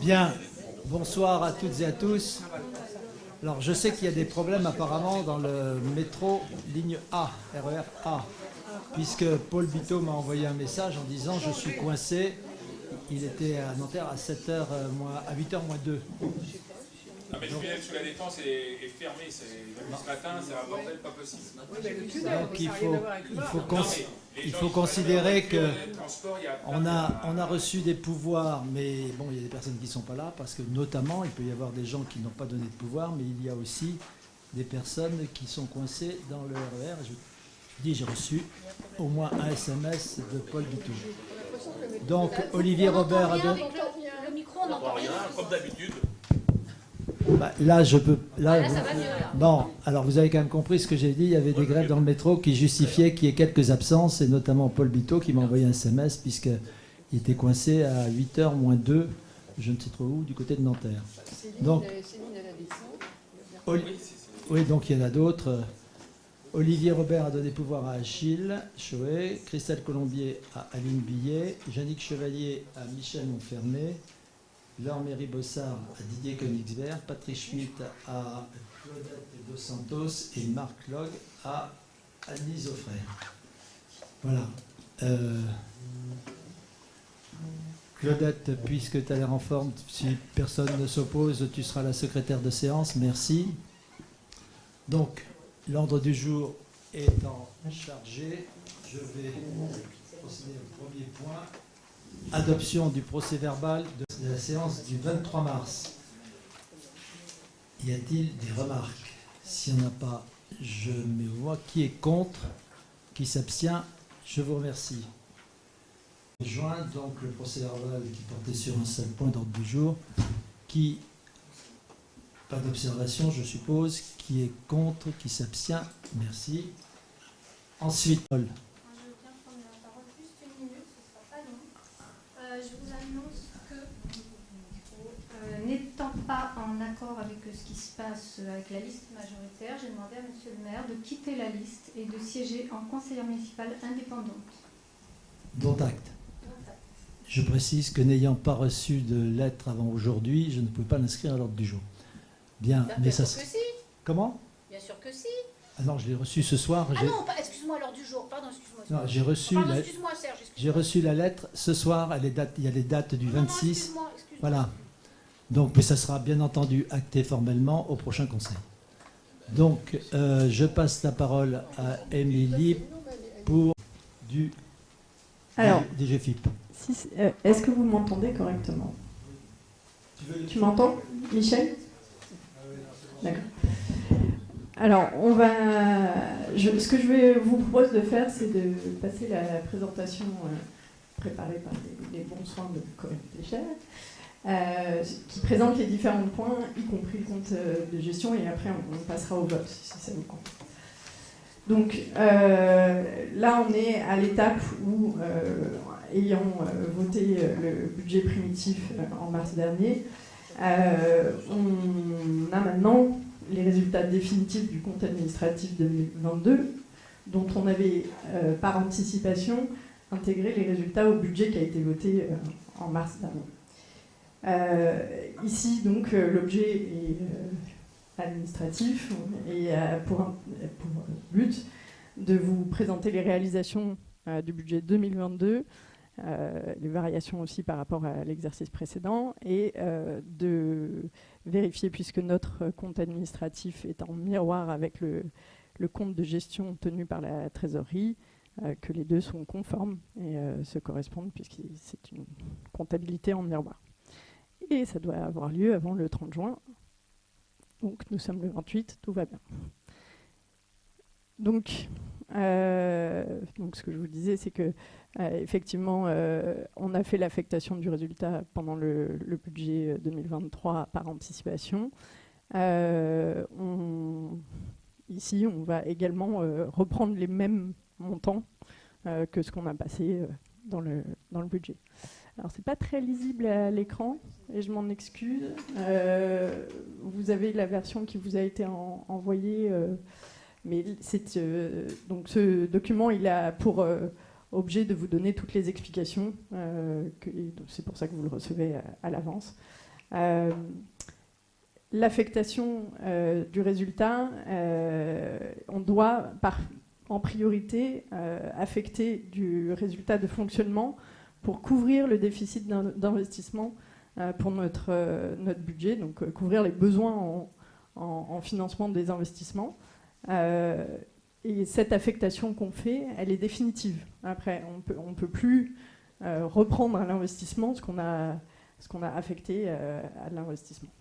Bien, bonsoir à toutes et à tous. Alors, je sais qu'il y a des problèmes apparemment dans le métro ligne A, RER A, puisque Paul Biteau m'a envoyé un message en disant « Je suis coincé ». Il était à Nanterre à 8h moins 2. Ah mais le tunnel sous la Défense est fermé, depuis ce matin, c'est un bordel pas possible. Donc il faut considérer qu'on a reçu des pouvoirs, mais bon, il y a des personnes qui ne sont pas là, parce que notamment, il peut y avoir des gens qui n'ont pas donné de pouvoir, mais il y a aussi des personnes qui sont coincées dans le RER. Je dis, j'ai reçu au moins un SMS de Paul Biteau. Donc, Olivier Robert a donné... Le micro, on n'entend rien, comme d'habitude. Là, je peux. Là, ça va mieux. Là. Bon, alors vous avez quand même compris ce que j'ai dit. Il y avait des grèves dans le métro qui justifiaient qu'il y ait quelques absences, et notamment Paul Biteau qui m'a envoyé un SMS, puisqu'il était coincé à 8h moins 2, je ne sais trop où, du côté de Nanterre. Donc, oui, donc il y en a d'autres. Olivier Robert a donné pouvoir à Achille Choé, Christelle Colombier à Aline Billet, Yannick Chevalier à Michel Montfermé, Laure Méry-Bossard à Didier Königsberg, Patrick Schmitt à Claudette Dos Santos et Marc Log à Annie Zoffray. Voilà. Claudette, puisque tu as l'air en forme, si personne ne s'oppose, tu seras la secrétaire de séance. Merci. Donc, l'ordre du jour étant chargé, je vais procéder au premier point. Adoption du procès-verbal de la séance du 23 mars. Y a-t-il des remarques? S'il n'y en a pas, je mets au voix. Qui est contre? Qui s'abstient? Je vous remercie. Joint donc le procès-verbal qui portait sur un seul point d'ordre du jour. Qui, pas d'observation, je suppose. Qui est contre? Qui s'abstient? Merci. Ensuite, Paul. Je vous annonce que, n'étant pas en accord avec ce qui se passe avec la liste majoritaire, j'ai demandé à Monsieur le maire de quitter la liste et de siéger en conseillère municipale indépendante. Dont acte. Je précise que n'ayant pas reçu de lettre avant aujourd'hui, je ne pouvais pas l'inscrire à l'ordre du jour. Bien, mais ça... Bien sûr que si. Comment? Bien sûr que si. Ah non, je l'ai reçu ce soir. Ah non, excuse-moi, à l'ordre du jour. Pardon, excuse-moi. Non, j'ai reçu, excuse-moi, Serge. j'ai reçu la lettre ce soir. Il y a les dates du 26. Non, excuse-moi. Voilà. Donc, mais ça sera bien entendu acté formellement au prochain conseil. Donc, je passe la parole à Émilie pour du DGFIP. Est-ce que vous m'entendez correctement? Tu m'entends, Michel? D'accord. Alors, ce que je vous propose de faire, c'est de passer la présentation préparée par les bons soins de Corinne Pécher, qui présente les différents points, y compris le compte de gestion, et après on passera au vote, si ça vous convient. Donc là, on est à l'étape où, ayant voté le budget primitif en mars dernier, on a maintenant les résultats définitifs du compte administratif 2022, dont on avait, par anticipation, intégré les résultats au budget qui a été voté en mars dernier. Ici, donc, l'objet est administratif et pour but de vous présenter les réalisations du budget 2022, les variations aussi par rapport à l'exercice précédent, et de vérifier, puisque notre compte administratif est en miroir avec le compte de gestion tenu par la trésorerie, que les deux sont conformes et se correspondent, puisque c'est une comptabilité en miroir. Et ça doit avoir lieu avant le 30 juin. Donc nous sommes le 28, tout va bien. Donc ce que je vous disais, c'est que effectivement, on a fait l'affectation du résultat pendant le budget 2023 par anticipation. Ici, on va également reprendre les mêmes montants que ce qu'on a passé dans le budget. Alors, c'est pas très lisible à l'écran, et je m'en excuse. Vous avez la version qui vous a été envoyée Mais donc ce document, il a pour objet de vous donner toutes les explications. C'est pour ça que vous le recevez à l'avance. L'affectation du résultat, on doit en priorité affecter du résultat de fonctionnement pour couvrir le déficit d'investissement pour notre budget, donc couvrir les besoins en financement des investissements. Et cette affectation qu'on fait, elle est définitive. Après, on peut plus reprendre à l'investissement ce qu'on a affecté à l'investissement.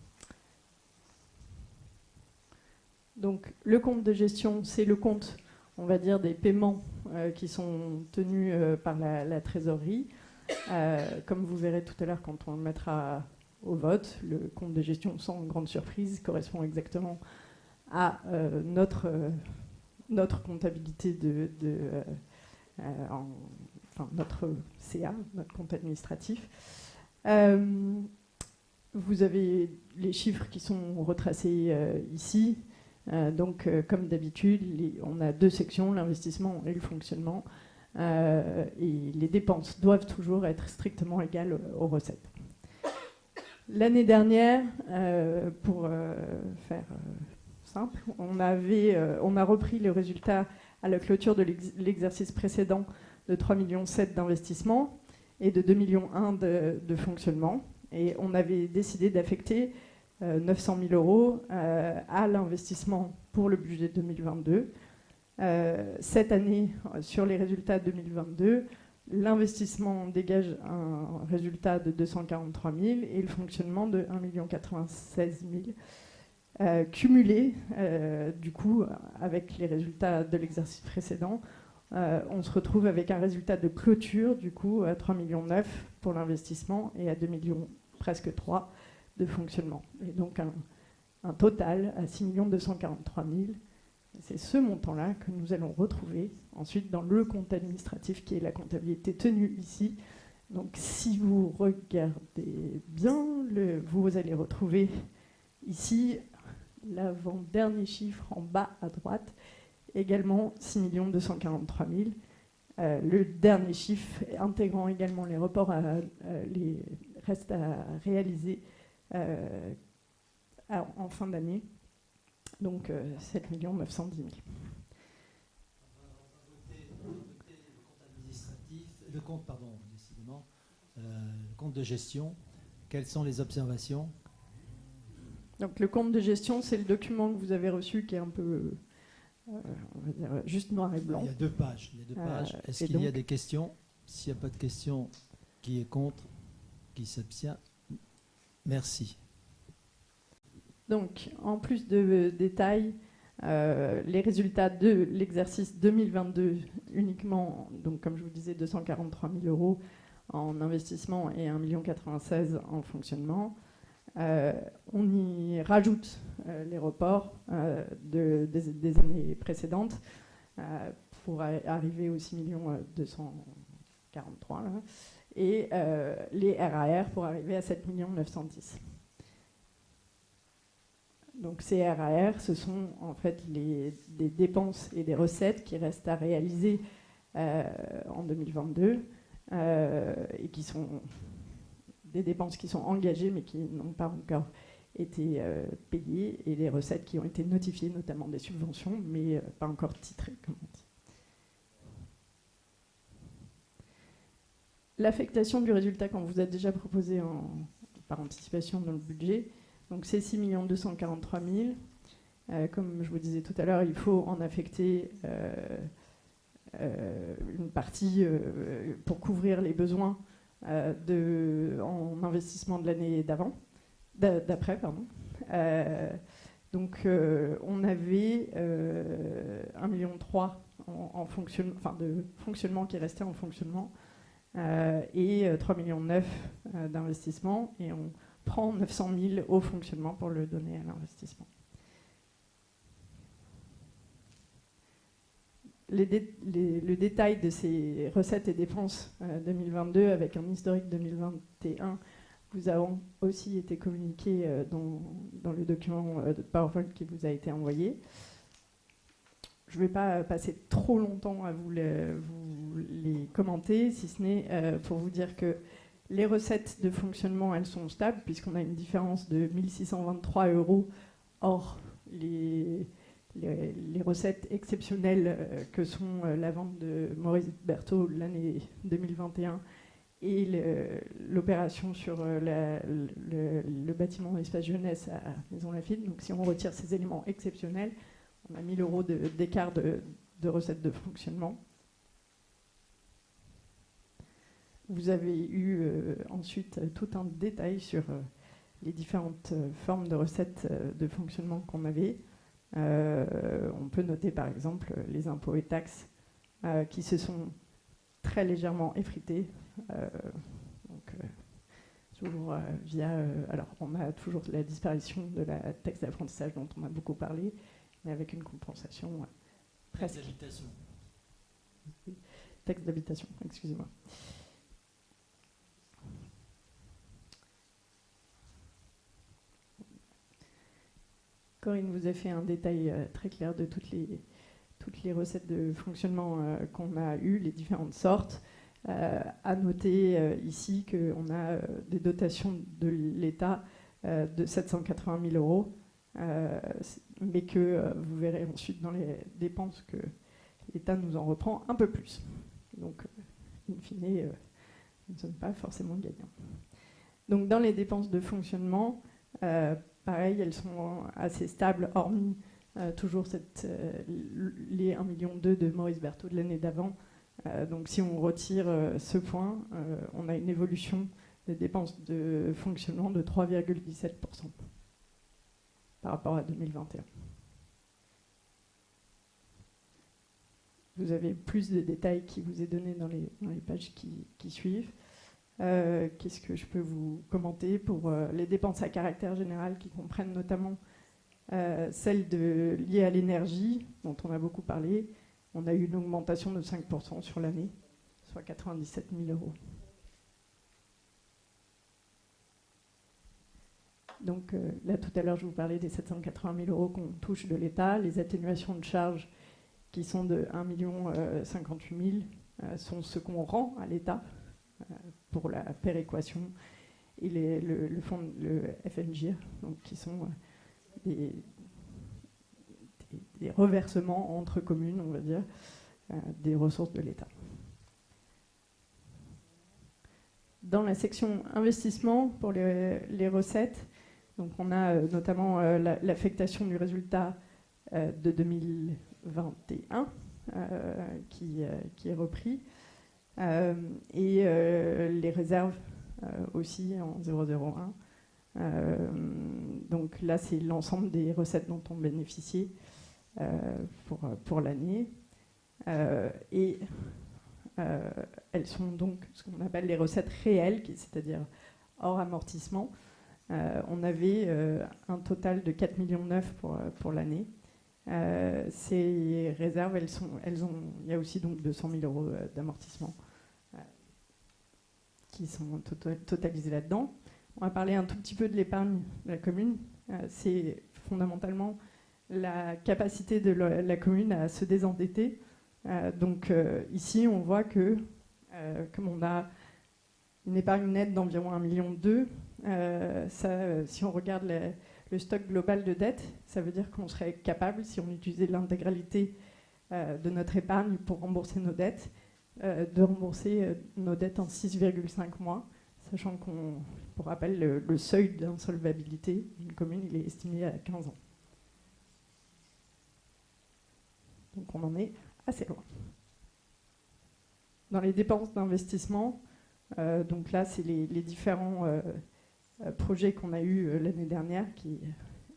Donc, le compte de gestion, c'est le compte, on va dire, des paiements qui sont tenus par la trésorerie. Comme vous verrez tout à l'heure quand on le mettra au vote, le compte de gestion, sans grande surprise, correspond exactement à notre comptabilité notre CA, notre compte administratif. Vous avez les chiffres qui sont retracés ici. Donc, comme d'habitude, on a deux sections, l'investissement et le fonctionnement. Et les dépenses doivent toujours être strictement égales aux recettes. L'année dernière, pour faire simple, on a repris le résultat à la clôture de l'exercice précédent de 3,7 millions d'investissement et de 2,1 millions de fonctionnement. Et on avait décidé d'affecter 900 000 euros à l'investissement pour le budget 2022. Cette année, sur les résultats 2022, l'investissement dégage un résultat de 243 000 et le fonctionnement de 1,96 million. Cumulé, du coup, avec les résultats de l'exercice précédent, on se retrouve avec un résultat de clôture, du coup, à 3,9 millions pour l'investissement et à 2 millions, presque 3 de fonctionnement. Et donc un total à 6 243 000. C'est ce montant-là que nous allons retrouver ensuite dans le compte administratif qui est la comptabilité tenue ici. Donc si vous regardez bien, vous allez retrouver ici l'avant-dernier chiffre en bas à droite, également 6 243 000. Le dernier chiffre intégrant également les reports, les restes à réaliser en fin d'année. Donc 7 910 000. Le compte de gestion. Quelles sont les observations? Donc le compte de gestion, c'est le document que vous avez reçu qui est un peu, on va dire, juste noir et blanc. Il y a deux pages. Est-ce qu'il y a des questions? S'il n'y a pas de questions, qui est contre? Qui s'abstient? Merci. Donc, en plus de détails, les résultats de l'exercice 2022 uniquement, donc comme je vous disais, 243 000 euros en investissement et 1,96 million en fonctionnement. On y rajoute les reports des années précédentes pour arriver aux 6 243 000 et les RAR pour arriver à 7 910 000. Donc ces RAR, ce sont en fait des dépenses et des recettes qui restent à réaliser en 2022 et qui sont des dépenses qui sont engagées mais qui n'ont pas encore été payées et des recettes qui ont été notifiées, notamment des subventions, mais pas encore titrées, comme on dit. L'affectation du résultat qu'on vous a déjà proposé par anticipation dans le budget, donc c'est 6 243 000. Comme je vous disais tout à l'heure, il faut en affecter une partie pour couvrir les besoins en investissement de l'année d'après. Donc on avait 1,3 million de fonctionnement qui restait en fonctionnement et 3,9 millions d'investissement, et on prend 900 000 au fonctionnement pour le donner à l'investissement. Le détail de ces recettes et dépenses 2022 avec un historique 2021 vous a aussi été communiqué dans le document de PowerPoint qui vous a été envoyé. je ne vais pas passer trop longtemps à vous les commenter, si ce n'est pour vous dire que les recettes de fonctionnement, elles sont stables, puisqu'on a une différence de 1 623 € hors les recettes exceptionnelles que sont la vente de Maurice Berthaud l'année 2021 et l'opération sur le bâtiment espace jeunesse à Maison Lafitte. Donc si on retire ces éléments exceptionnels, on a 1 000 € d'écart de recettes de fonctionnement. Vous avez eu ensuite tout un détail sur les différentes formes de recettes de fonctionnement qu'on avait. On peut noter par exemple les impôts et taxes qui se sont très légèrement effrités. Toujours via... alors on a toujours la disparition de la taxe d'apprentissage dont on a beaucoup parlé, mais avec une compensation presque... Taxe d'habitation. Taxe d'habitation, excusez-moi. Corinne vous a fait un détail très clair de toutes les recettes de fonctionnement qu'on a eues, les différentes sortes. À noter ici qu'on a des dotations de l'État de 780 000 €, mais que vous verrez ensuite dans les dépenses que l'État nous en reprend un peu plus. Donc, in fine, nous ne sommes pas forcément gagnants. Donc, dans les dépenses de fonctionnement, pareil, elles sont assez stables, hormis toujours les 1,2 million de Maurice Berthaud de l'année d'avant. Donc si on retire ce point, on a une évolution des dépenses de fonctionnement de 3,17% par rapport à 2021. Vous avez plus de détails qui vous est donné dans les pages qui suivent. Qu'est-ce que je peux vous commenter pour les dépenses à caractère général qui comprennent notamment celles liées à l'énergie, dont on a beaucoup parlé. On a eu une augmentation de 5% sur l'année, soit 97 000 €. Donc là, tout à l'heure, je vous parlais des 780 000 € qu'on touche de l'État. Les atténuations de charges qui sont de 1 058 000 sont ce qu'on rend à l'État pour la péréquation et le fonds, le FNGIR, donc qui sont des reversements entre communes, on va dire, des ressources de l'État. Dans la section investissement pour les recettes, donc on a notamment l'affectation du résultat de 2021 qui est repris, et les réserves aussi en 001. Donc là, c'est l'ensemble des recettes dont on bénéficiait pour l'année. Et elles sont donc ce qu'on appelle les recettes réelles, c'est-à-dire hors amortissement. On avait un total de 4,9 millions pour l'année. Ces réserves, il y a aussi donc 200 000 € d'amortissement qui sont totalisés là-dedans. On va parler un tout petit peu de l'épargne de la commune. C'est fondamentalement la capacité de la commune à se désendetter. Donc ici, on voit que comme on a une épargne nette d'environ 1,2 million, si on regarde le stock global de dette, ça veut dire qu'on serait capable, si on utilisait l'intégralité de notre épargne pour rembourser nos dettes, de rembourser nos dettes en 6,5 mois, sachant qu'on, pour rappel, le seuil d'insolvabilité d'une commune, il est estimé à 15 ans. Donc on en est assez loin. Dans les dépenses d'investissement, donc là, c'est les différents projets qu'on a eus l'année dernière qui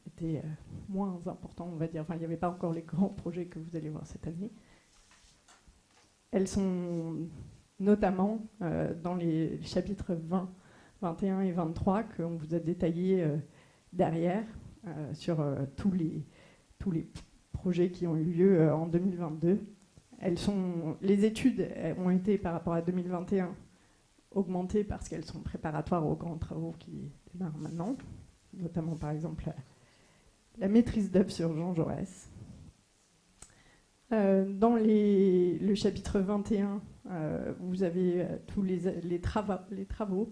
étaient moins importants, on va dire. Enfin, il n'y avait pas encore les grands projets que vous allez voir cette année. Elles sont notamment dans les chapitres 20, 21 et 23 qu'on vous a détaillés derrière sur tous les projets qui ont eu lieu en 2022. Les études ont été, par rapport à 2021, augmentées parce qu'elles sont préparatoires aux grands travaux qui démarrent maintenant, notamment par exemple la maîtrise d'œuvre sur Jean Jaurès. Dans le chapitre 21, vous avez tous les travaux,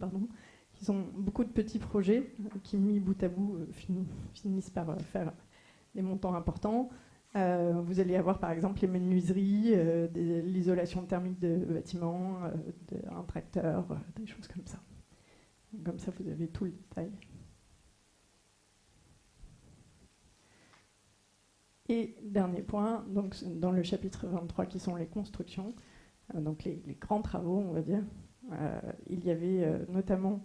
qui sont beaucoup de petits projets qui, mis bout à bout, finissent par faire des montants importants. Vous allez avoir par exemple les menuiseries, l'isolation thermique de bâtiments, un tracteur, des choses comme ça. Comme ça, vous avez tout le détail. Et dernier point, donc, dans le chapitre 23 qui sont les constructions, donc les grands travaux, on va dire, il y avait notamment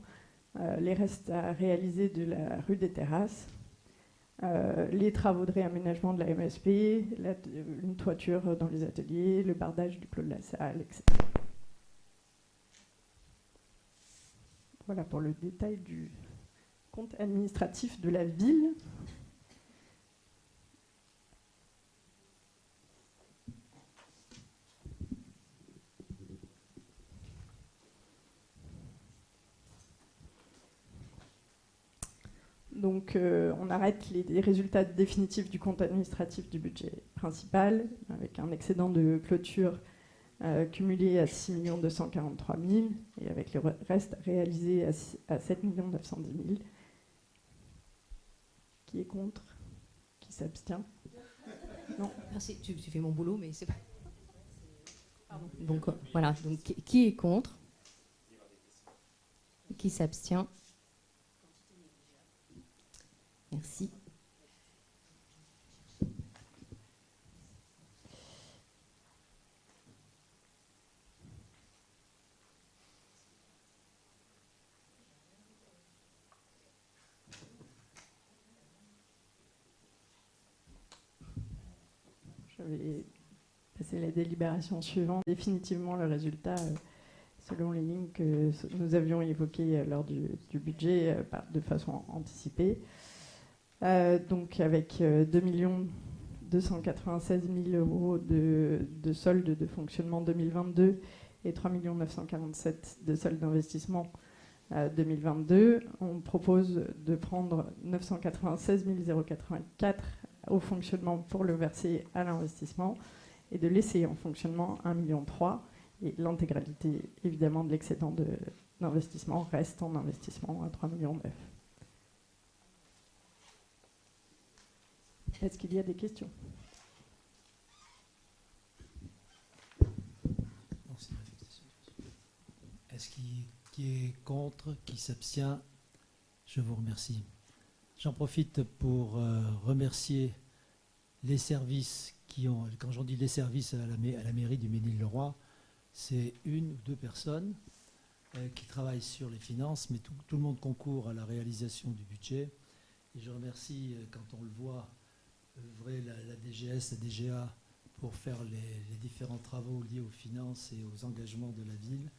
les restes à réaliser de la rue des Terrasses, les travaux de réaménagement de la MSP, une toiture dans les ateliers, le bardage du clos de la salle, etc. Voilà pour le détail du compte administratif de la ville. Donc on arrête les résultats définitifs du compte administratif du budget principal, avec un excédent de clôture cumulé à 6 243 000 et avec le reste réalisé à 7 910 000. Qui est contre? Qui s'abstient? Non. Merci, tu fais mon boulot, mais c'est pas... Pardon. Donc voilà, donc, qui est contre? Qui s'abstient? Merci. Je vais passer la délibération suivante. Définitivement, le résultat, selon les lignes que nous avions évoquées lors du budget, de façon anticipée. Donc avec 2 296 000 euros de solde de fonctionnement 2022 et 3 947 000 de solde d'investissement 2022, on propose de prendre 996 084 au fonctionnement pour le verser à l'investissement et de laisser en fonctionnement 1,3 million et l'intégralité évidemment de l'excédent d'investissement reste en investissement à 3,9 millions. Est-ce qu'il y a des questions? Non, c'est une affectation. Est-ce qui est contre? Qui s'abstient? Je vous remercie. J'en profite pour remercier les services qui ont, quand j'en dis les services à la mairie du Mesnil-le-Roi, c'est une ou deux personnes qui travaillent sur les finances, mais tout le monde concourt à la réalisation du budget. Et je remercie, quand on le voit, œuvrer la DGS, la DGA, pour faire les différents travaux liés aux finances et aux engagements de la ville.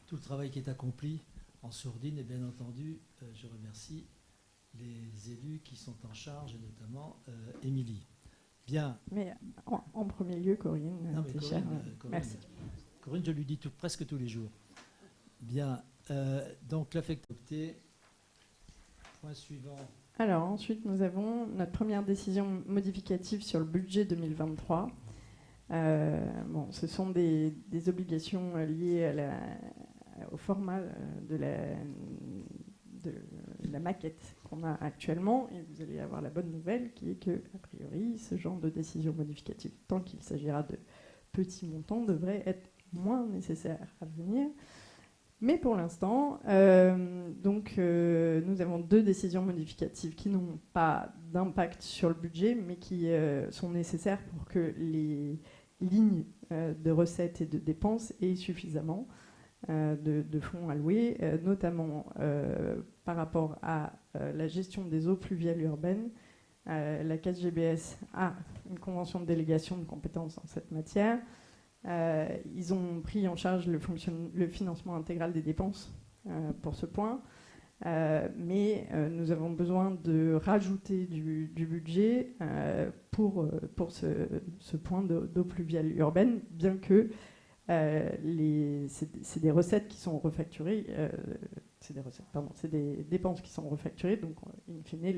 Tout le travail qui est accompli en sourdine, et bien entendu, je remercie les élus qui sont en charge, et notamment Émilie. Bien. Mais en premier lieu, Corinne, t'es chère. Merci. Corinne, je lui dis presque tous les jours. Bien. Donc, l'affect opté. Point suivant. Alors, ensuite, nous avons notre première décision modificative sur le budget 2023. Ce sont des obligations liées au format de la maquette qu'on a actuellement. Et vous allez avoir la bonne nouvelle qui est que, a priori, ce genre de décision modificative, tant qu'il s'agira de petits montants, devrait être moins nécessaire à venir. Mais pour l'instant, nous avons deux décisions modificatives qui n'ont pas d'impact sur le budget, mais qui sont nécessaires pour que les lignes de recettes et de dépenses aient suffisamment de fonds alloués, notamment par rapport à la gestion des eaux pluviales urbaines. La Caisse GBS a une convention de délégation de compétences en cette matière. Ils ont pris en charge le financement intégral des dépenses pour ce point, mais nous avons besoin de rajouter du budget pour ce point d'eau pluviale urbaine, bien que c'est des recettes qui sont refacturées, c'est des dépenses qui sont refacturées, donc in fine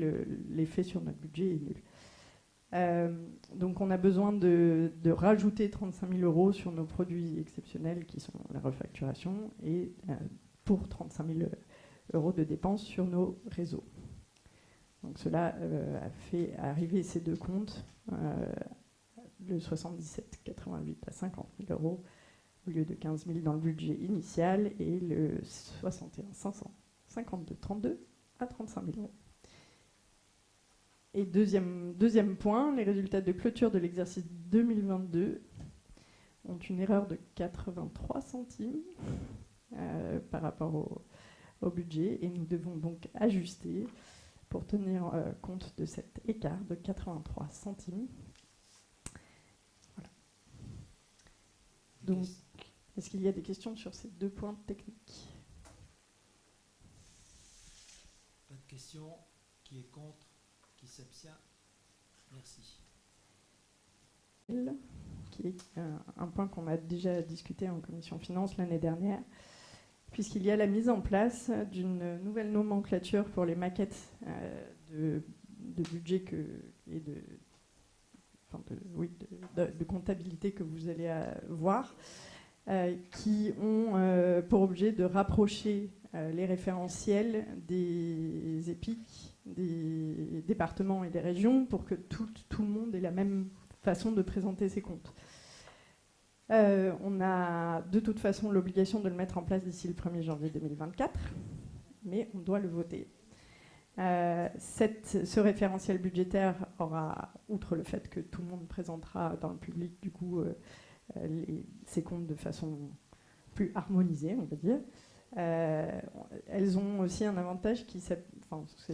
l'effet sur notre budget est nul. Donc on a besoin de rajouter 35 000 euros sur nos produits exceptionnels qui sont la refacturation et pour 35 000 euros de dépenses sur nos réseaux. Donc cela a fait arriver ces deux comptes, le 77,88 à 50 000 euros au lieu de 15 000 dans le budget initial et le 61 552,32 à 35 000 euros. Et deuxième point, les résultats de clôture de l'exercice 2022 ont une erreur de 83 centimes par rapport au budget et nous devons donc ajuster pour tenir compte de cet écart de 83 centimes. Voilà. Donc, est-ce qu'il y a des questions sur ces deux points techniques? Pas de questions. Qui est contre? Qui s'abstient? Merci. Qui est un point qu'on a déjà discuté en commission finance l'année dernière, puisqu'il y a la mise en place d'une nouvelle nomenclature pour les maquettes de budget et de comptabilité que vous allez voir, qui ont pour objet de rapprocher les référentiels des EPIC, des départements et des régions pour que tout le monde ait la même façon de présenter ses comptes. On a de toute façon l'obligation de le mettre en place d'ici le 1er janvier 2024, mais on doit le voter. Ce référentiel budgétaire aura, outre le fait que tout le monde présentera dans le public du coup ses comptes de façon plus harmonisée, on va dire, elles ont aussi un avantage c'est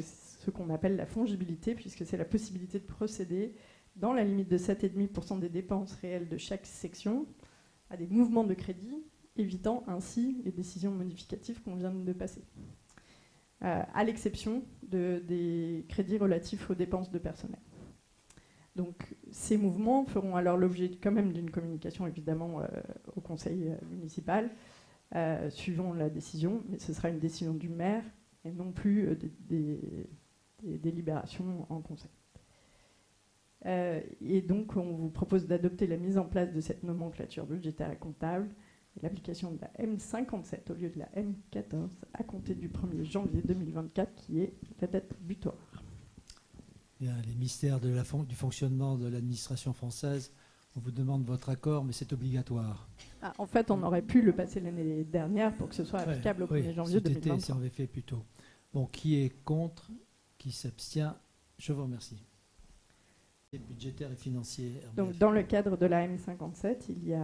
ce qu'on appelle la fongibilité, puisque c'est la possibilité de procéder dans la limite de 7,5% des dépenses réelles de chaque section à des mouvements de crédit, évitant ainsi les décisions modificatives qu'on vient de passer, à l'exception des crédits relatifs aux dépenses de personnel. Donc ces mouvements feront alors l'objet quand même d'une communication évidemment au conseil municipal, suivant la décision, mais ce sera une décision du maire et non plus des délibérations en conseil. Et donc on vous propose d'adopter la mise en place de cette nomenclature budgétaire et comptable et l'application de la M57 au lieu de la M14 à compter du 1er janvier 2024 qui est la date butoir. Bien, les mystères du fonctionnement de l'administration française, on vous demande votre accord, mais c'est obligatoire. En fait, on aurait pu le passer l'année dernière pour que ce soit applicable au 1er janvier 2023. Si on avait fait plus tôt. Bon, qui est contre? Qui s'abstient? Je vous remercie. Budgétaire et financier. Donc, dans le cadre de la M57, il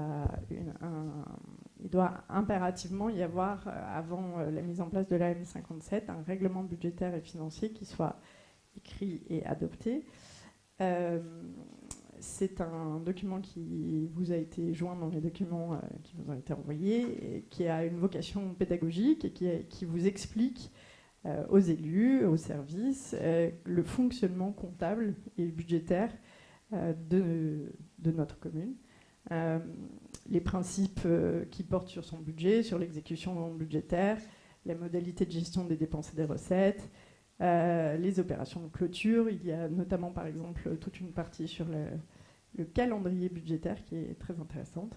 doit impérativement y avoir, avant la mise en place de la M57, un règlement budgétaire et financier qui soit écrit et adopté. C'est un document qui vous a été joint dans les documents qui vous ont été envoyés, et qui a une vocation pédagogique et qui vous explique aux élus, aux services, le fonctionnement comptable et budgétaire de notre commune. Les principes qui portent sur son budget, sur l'exécution budgétaire, les modalités de gestion des dépenses et des recettes, les opérations de clôture. Il y a notamment, par exemple, toute une partie sur le calendrier budgétaire qui est très intéressante,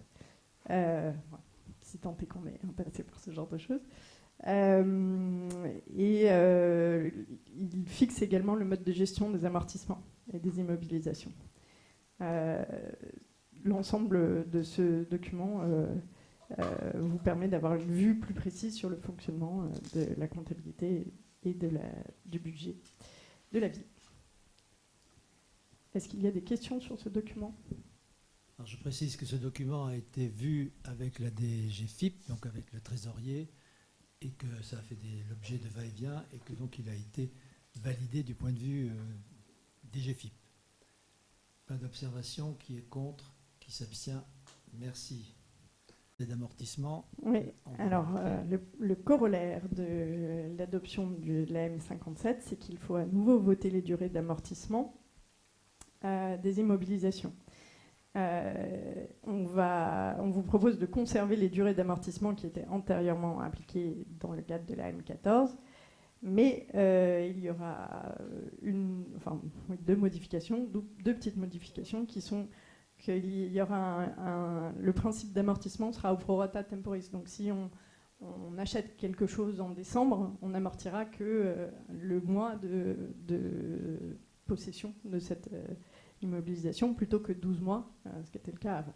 si tant est qu'on est intéressé par ce genre de choses. Il fixe également le mode de gestion des amortissements et des immobilisations. L'ensemble de ce document vous permet d'avoir une vue plus précise sur le fonctionnement de la comptabilité et du budget de la ville. Est-ce qu'il y a des questions sur ce document? Alors, je précise que ce document a été vu avec la DGFiP, donc avec le trésorier, et que ça a fait l'objet de va-et-vient, et que donc il a été validé du point de vue DGFiP. Pas d'observation. Qui est contre? Qui s'abstient? Merci. D'amortissement. Oui, alors le corollaire de l'adoption de la M57, c'est qu'il faut à nouveau voter les durées d'amortissement des immobilisations. On vous propose de conserver les durées d'amortissement qui étaient antérieurement appliquées dans le cadre de la M14, Mais il y aura deux modifications, deux petites modifications qui sont qu'il y aura le principe d'amortissement sera au prorata temporis. Donc si on achète quelque chose en décembre, on n'amortira que le mois de possession de cette immobilisation plutôt que 12 mois, ce qui était le cas avant.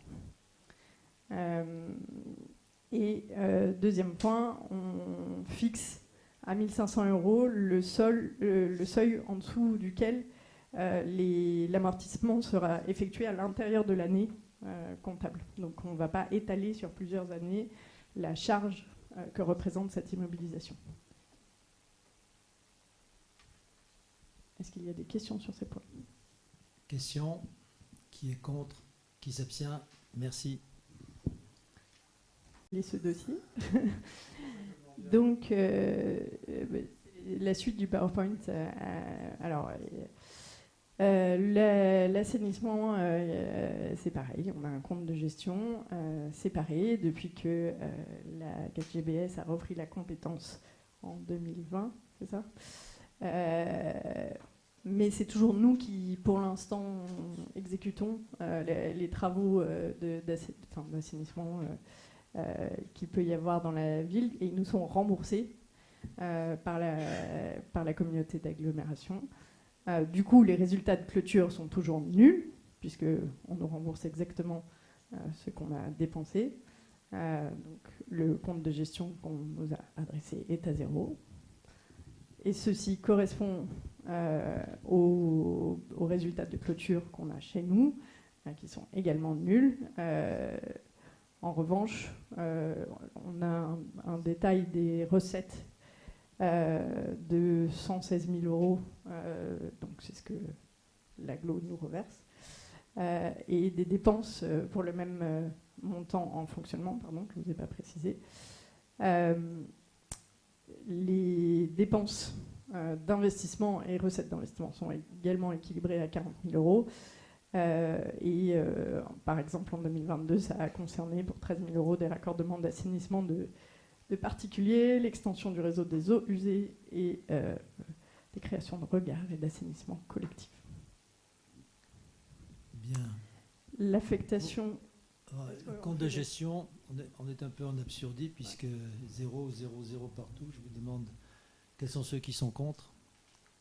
Deuxième point, on fixe à 1 500 € le seuil en dessous duquel l'amortissement sera effectué à l'intérieur de l'année comptable. Donc on ne va pas étaler sur plusieurs années la charge que représente cette immobilisation. Est-ce qu'il y a des questions sur ces points? Question. Qui est contre? Qui s'abstient? Merci. Et ce dossier. Donc, la suite du PowerPoint. L'assainissement, c'est pareil. On a un compte de gestion séparé depuis que la 4GBS a repris la compétence en 2020, c'est ça? Mais c'est toujours nous qui, pour l'instant, exécutons les travaux d'assainissement qu'il peut y avoir dans la ville, et ils nous sont remboursés par la communauté d'agglomération. Du coup, les résultats de clôture sont toujours nuls, puisqu'on nous rembourse exactement ce qu'on a dépensé. Donc, le compte de gestion qu'on nous a adressé est à 0. Et ceci correspond aux résultats de clôture qu'on a chez nous, qui sont également nuls. En revanche, on a un détail des recettes de 116 000 €, donc c'est ce que l'agglo nous reverse, et des dépenses pour le même montant en fonctionnement, pardon, que je ne vous ai pas précisé. Les dépenses d'investissement et recettes d'investissement sont également équilibrées à 40 000 €. Par exemple, en 2022, ça a concerné pour 13 000 € des raccordements d'assainissement de particuliers, l'extension du réseau des eaux usées et des créations de regards et d'assainissement collectif. Bien. L'affectation... Le compte de gestion, on est un peu en absurdie, puisque 0, 0, 0 partout. Je vous demande quels sont ceux qui sont contre,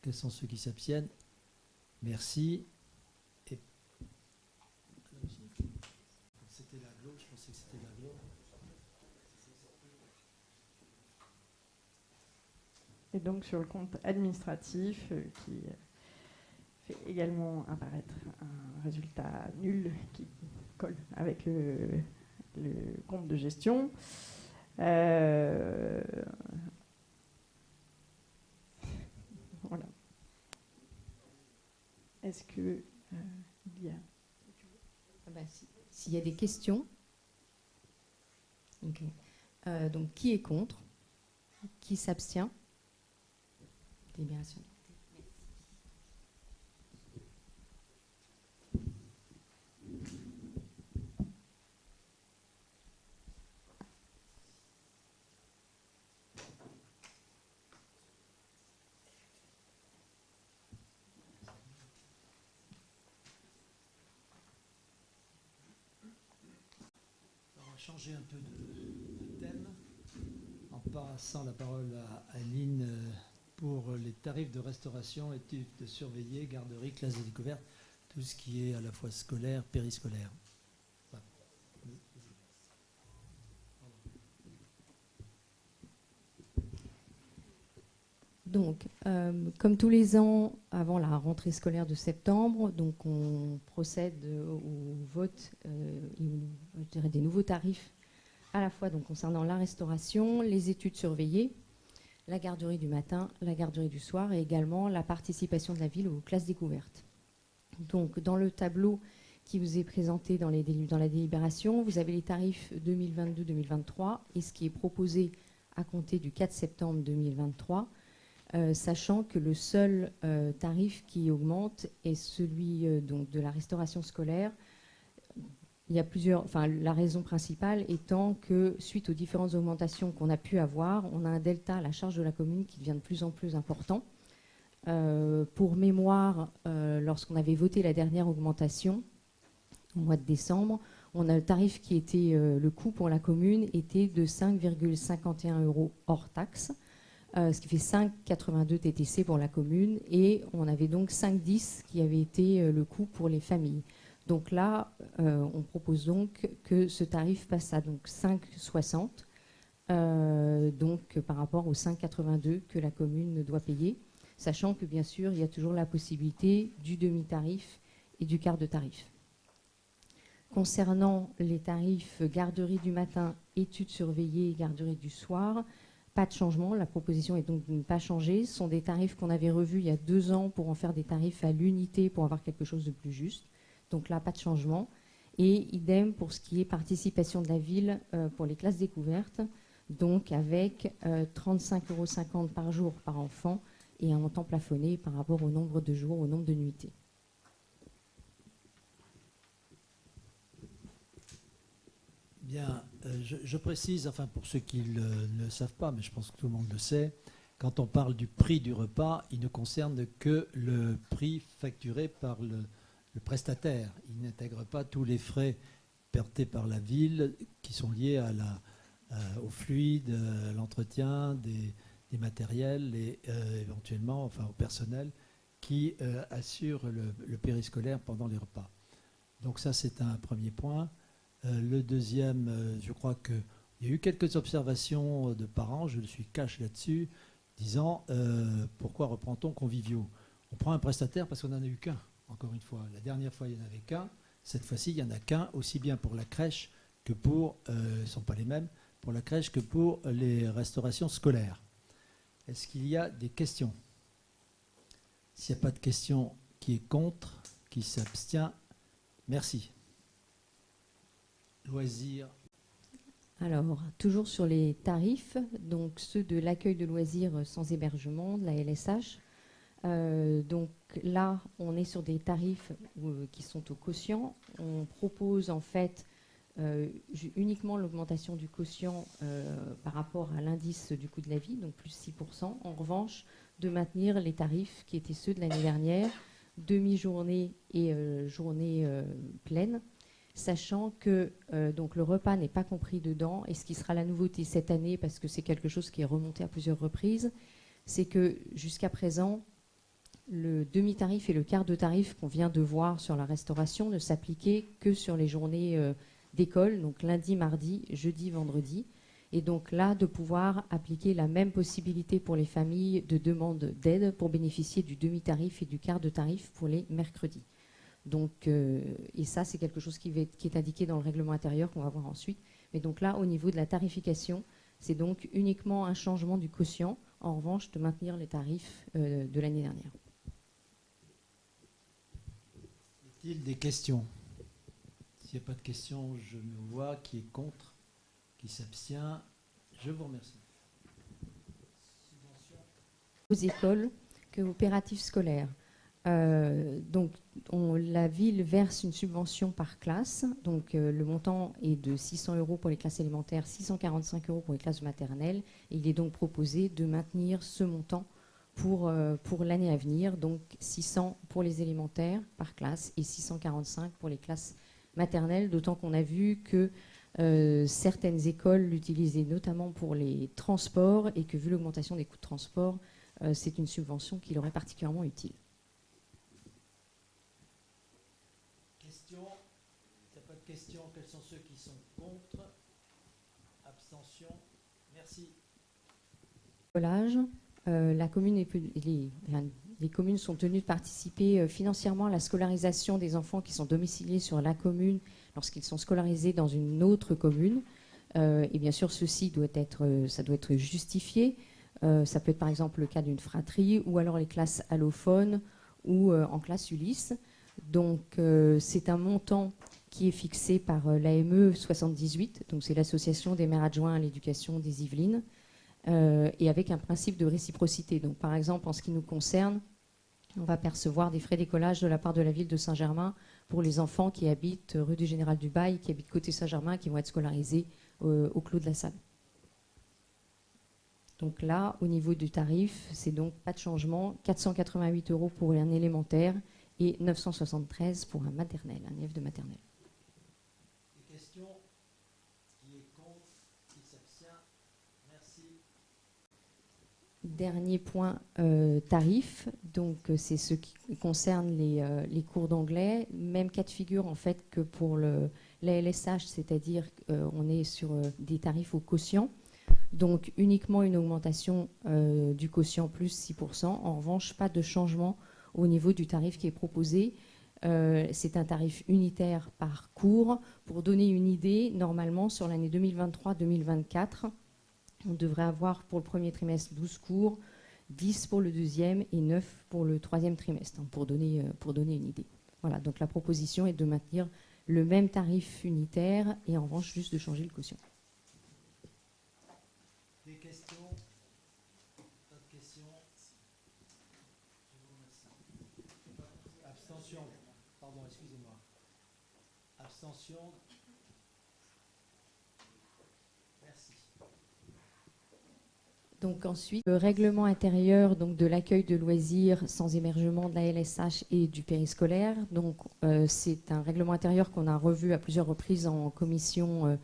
quels sont ceux qui s'abstiennent. Merci. Et... C'était l'agglo, je pensais que c'était l'agglo. Et donc sur le compte administratif, qui fait également apparaître un résultat nul qui colle avec le compte de gestion. Voilà. Est-ce que il y a... S'il y a des questions. Okay. Donc, qui est contre? Qui s'abstient? Délibération. On va changer un peu de thème en passant la parole à Aline pour les tarifs de restauration, études de surveillés, garderie, classe de découverte, tout ce qui est à la fois scolaire, périscolaire. Donc, comme tous les ans, avant la rentrée scolaire de septembre, donc on procède au vote je dirais des nouveaux tarifs, à la fois donc, concernant la restauration, les études surveillées, la garderie du matin, la garderie du soir, et également la participation de la ville aux classes découvertes. Donc, dans le tableau qui vous est présenté dans la délibération, vous avez les tarifs 2022-2023 et ce qui est proposé à compter du 4 septembre 2023, sachant que le seul tarif qui augmente est celui donc, de la restauration scolaire. il y a plusieurs, enfin, la raison principale étant que suite aux différentes augmentations qu'on a pu avoir, on a un delta à la charge de la commune qui devient de plus en plus important. Pour mémoire, lorsqu'on avait voté la dernière augmentation, au mois de décembre, on a le tarif qui était, le coût pour la commune était de 5,51 € hors taxe, ce qui fait 5,82 TTC pour la commune, et on avait donc 5,10 qui avait été le coût pour les familles. Donc là, on propose donc que ce tarif passe à donc 5,60, donc par rapport aux 5,82 que la commune doit payer, sachant que bien sûr, il y a toujours la possibilité du demi-tarif et du quart de tarif. Concernant les tarifs garderie du matin, études surveillées et garderie du soir, pas de changement. La proposition est donc de ne pas changer. Ce sont des tarifs qu'on avait revus il y a 2 ans pour en faire des tarifs à l'unité pour avoir quelque chose de plus juste. Donc là, pas de changement. Et idem pour ce qui est participation de la ville pour les classes découvertes, donc avec 35,50 € par jour par enfant et un montant plafonné par rapport au nombre de jours, au nombre de nuitées. Bien, je précise, enfin pour ceux qui ne le savent pas, mais je pense que tout le monde le sait, quand on parle du prix du repas, il ne concerne que le prix facturé par le prestataire. Il n'intègre pas tous les frais pertés par la ville qui sont liés au fluide, à l'entretien des matériels et éventuellement au personnel qui assure le périscolaire pendant les repas. Donc ça, c'est un premier point. Le deuxième, je crois qu'il y a eu quelques observations de parents, je suis cash là-dessus, disant pourquoi reprend-on conviviaux? On prend un prestataire parce qu'on n'en a eu qu'un, encore une fois. La dernière fois, il n'y en avait qu'un. Cette fois-ci, il n'y en a qu'un, aussi bien pour la crèche que pour, ils ne sont pas les mêmes, pour la crèche que pour les restaurations scolaires. Est-ce qu'il y a des questions? S'il n'y a pas de questions, qui est contre? Qui s'abstient? Merci. Loisirs. Alors, toujours sur les tarifs, donc ceux de l'accueil de loisirs sans hébergement, de la LSH. Donc là, on est sur des tarifs qui sont au quotient. On propose en fait uniquement l'augmentation du quotient par rapport à l'indice du coût de la vie, donc plus 6%. En revanche, de maintenir les tarifs qui étaient ceux de l'année dernière, demi-journée et journée pleine, sachant que donc le repas n'est pas compris dedans. Et ce qui sera la nouveauté cette année, parce que c'est quelque chose qui est remonté à plusieurs reprises, c'est que jusqu'à présent, le demi-tarif et le quart de tarif qu'on vient de voir sur la restauration ne s'appliquaient que sur les journées d'école, donc lundi, mardi, jeudi, vendredi. Et donc là, de pouvoir appliquer la même possibilité pour les familles de demande d'aide pour bénéficier du demi-tarif et du quart de tarif pour les mercredis. Donc, et ça, c'est quelque chose qui est indiqué dans le règlement intérieur qu'on va voir ensuite. Mais donc là, au niveau de la tarification, c'est donc uniquement un changement du quotient, en revanche, de maintenir les tarifs de l'année dernière. Y a-t-il des questions? S'il n'y a pas de questions, je me vois qui est contre, qui s'abstient. Je vous remercie. Aux écoles que coopératives scolaires. Donc, la ville verse une subvention par classe. Donc, le montant est de 600 € pour les classes élémentaires, 645 € pour les classes maternelles. Et il est donc proposé de maintenir ce montant pour l'année à venir. Donc, 600 pour les élémentaires par classe et 645 pour les classes maternelles. D'autant qu'on a vu que certaines écoles l'utilisaient notamment pour les transports et que vu l'augmentation des coûts de transport, c'est une subvention qui leur est particulièrement utile. Questions? S'il n'y a pas de questions, quels sont ceux qui sont contre? Abstention? Merci. La commune les communes sont tenues de participer financièrement à la scolarisation des enfants qui sont domiciliés sur la commune lorsqu'ils sont scolarisés dans une autre commune. Et bien sûr, ça doit être justifié. Ça peut être par exemple le cas d'une fratrie ou alors les classes allophones ou en classe Ulysse. Donc c'est un montant qui est fixé par l'AME 78, donc c'est l'association des maires adjoints à l'éducation des Yvelines, et avec un principe de réciprocité. Donc par exemple, en ce qui nous concerne, on va percevoir des frais d'écolage de la part de la ville de Saint-Germain pour les enfants qui habitent rue du Général Dubail, qui habitent côté Saint-Germain, qui vont être scolarisés au Clos de la Salle. Donc là, au niveau du tarif, c'est donc pas de changement, 488 € pour un élémentaire et 973 pour un maternel, un élève de maternelle. Des questions? Qui est contre? Qui s'abstient? Merci. Dernier point, tarif. Donc, c'est ce qui concerne les cours d'anglais. Même cas de figure, en fait, que pour la LSH, c'est-à-dire qu'on est sur des tarifs au quotient. Donc, uniquement une augmentation du quotient plus 6%. En revanche, pas de changement au niveau du tarif qui est proposé. C'est un tarif unitaire par cours. Pour donner une idée, normalement, sur l'année 2023-2024, on devrait avoir pour le premier trimestre 12 cours, 10 pour le deuxième et 9 pour le troisième trimestre, hein, pour donner une idée. Voilà, donc la proposition est de maintenir le même tarif unitaire et en revanche juste de changer le quotient. Des questions? Pas de questions? Je vous remercie. Abstention. Pardon, excusez-moi. Abstention. Merci. Donc ensuite, le règlement intérieur donc, de l'accueil de loisirs sans hébergement de la LSH et du périscolaire. Donc c'est un règlement intérieur qu'on a revu à plusieurs reprises en commission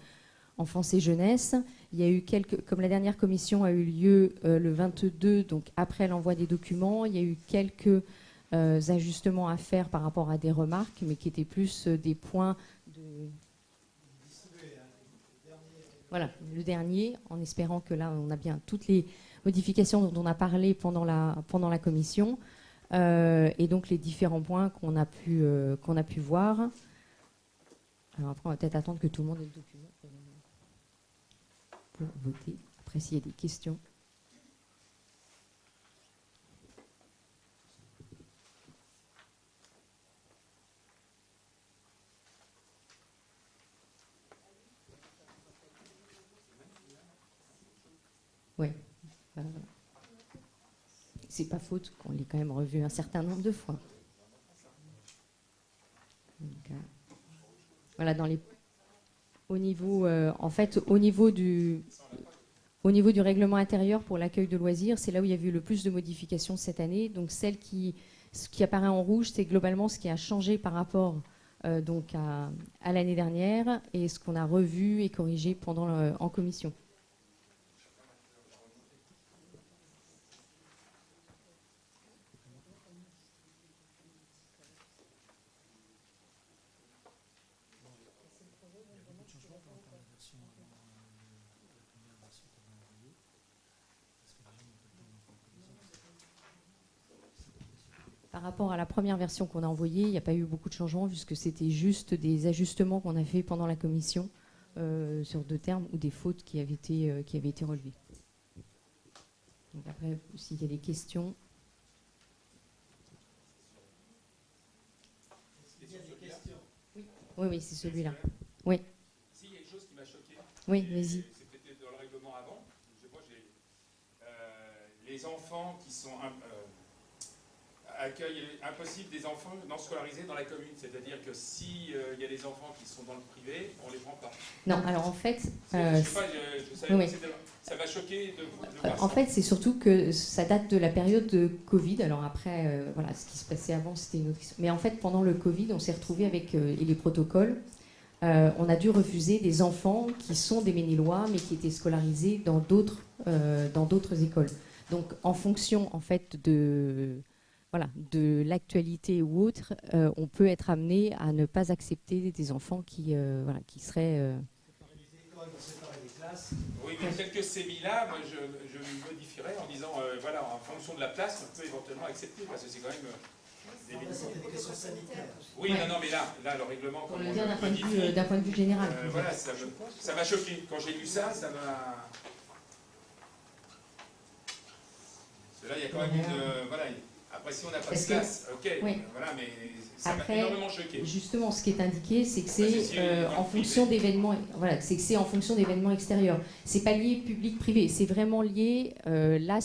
enfance et jeunesse. Il y a eu comme la dernière commission a eu lieu le 22, donc après l'envoi des documents, il y a eu quelques ajustements à faire par rapport à des remarques, mais qui étaient plus des points de... Voilà, le dernier, en espérant que là, on a bien toutes les modifications dont on a parlé pendant la commission, et donc les différents points qu'on a pu voir. Alors après, on va peut-être attendre que tout le monde ait le document pour voter. Après, s'il y a des questions. Oui. C'est pas faute qu'on l'ait quand même revu un certain nombre de fois. Donc, voilà, au niveau du règlement intérieur pour l'accueil de loisirs, c'est là où il y a eu le plus de modifications cette année. Donc ce qui apparaît en rouge, c'est globalement ce qui a changé par rapport donc à l'année dernière et ce qu'on a revu et corrigé en commission. Par rapport à la première version qu'on a envoyée, il n'y a pas eu beaucoup de changements puisque c'était juste des ajustements qu'on a fait pendant la commission sur 2 termes ou des fautes qui avaient été relevées. Donc après, s'il y a des questions. Oui, c'est celui-là. Oui. S'il y a une chose qui m'a choqué. Oui, vas-y. C'était dans le règlement avant. Les enfants qui sont accueil impossible des enfants non scolarisés dans la commune. C'est-à-dire que s'il y a des enfants qui sont dans le privé, on ne les prend pas. Non, alors en fait... je savais oui. Ça m'a choqué de voir ça. En fait, c'est surtout que ça date de la période de Covid. Alors après, voilà, ce qui se passait avant, c'était une autre histoire. Mais en fait, pendant le Covid, on s'est retrouvé avec les protocoles. On a dû refuser des enfants qui sont des Ménilois, mais qui étaient scolarisés dans d'autres écoles. Donc, en fonction, en fait, de l'actualité ou autre, on peut être amené à ne pas accepter des enfants qui seraient... Séparer les classes. Oui, mais tel que c'est mis là, moi je modifierais en disant, voilà, en fonction de la place, on peut éventuellement accepter, parce que c'est quand même... C'était des questions sanitaires. Oui, Ouais. non, mais là, le règlement... Pour comme le on dire le modifie, d'un point de vue général. voilà, ça m'a choqué. Quand j'ai lu ça, ça m'a... Parce que là, il y a quand même une... voilà, après, si on n'a pas de place, ok, oui. voilà, mais ça m'a Après, énormément choqué. Justement, ce qui est indiqué, c'est que Parce que c'est si en fonction d'événements. Voilà, c'est que c'est en fonction d'événements extérieurs. C'est pas lié public-privé. C'est vraiment lié là,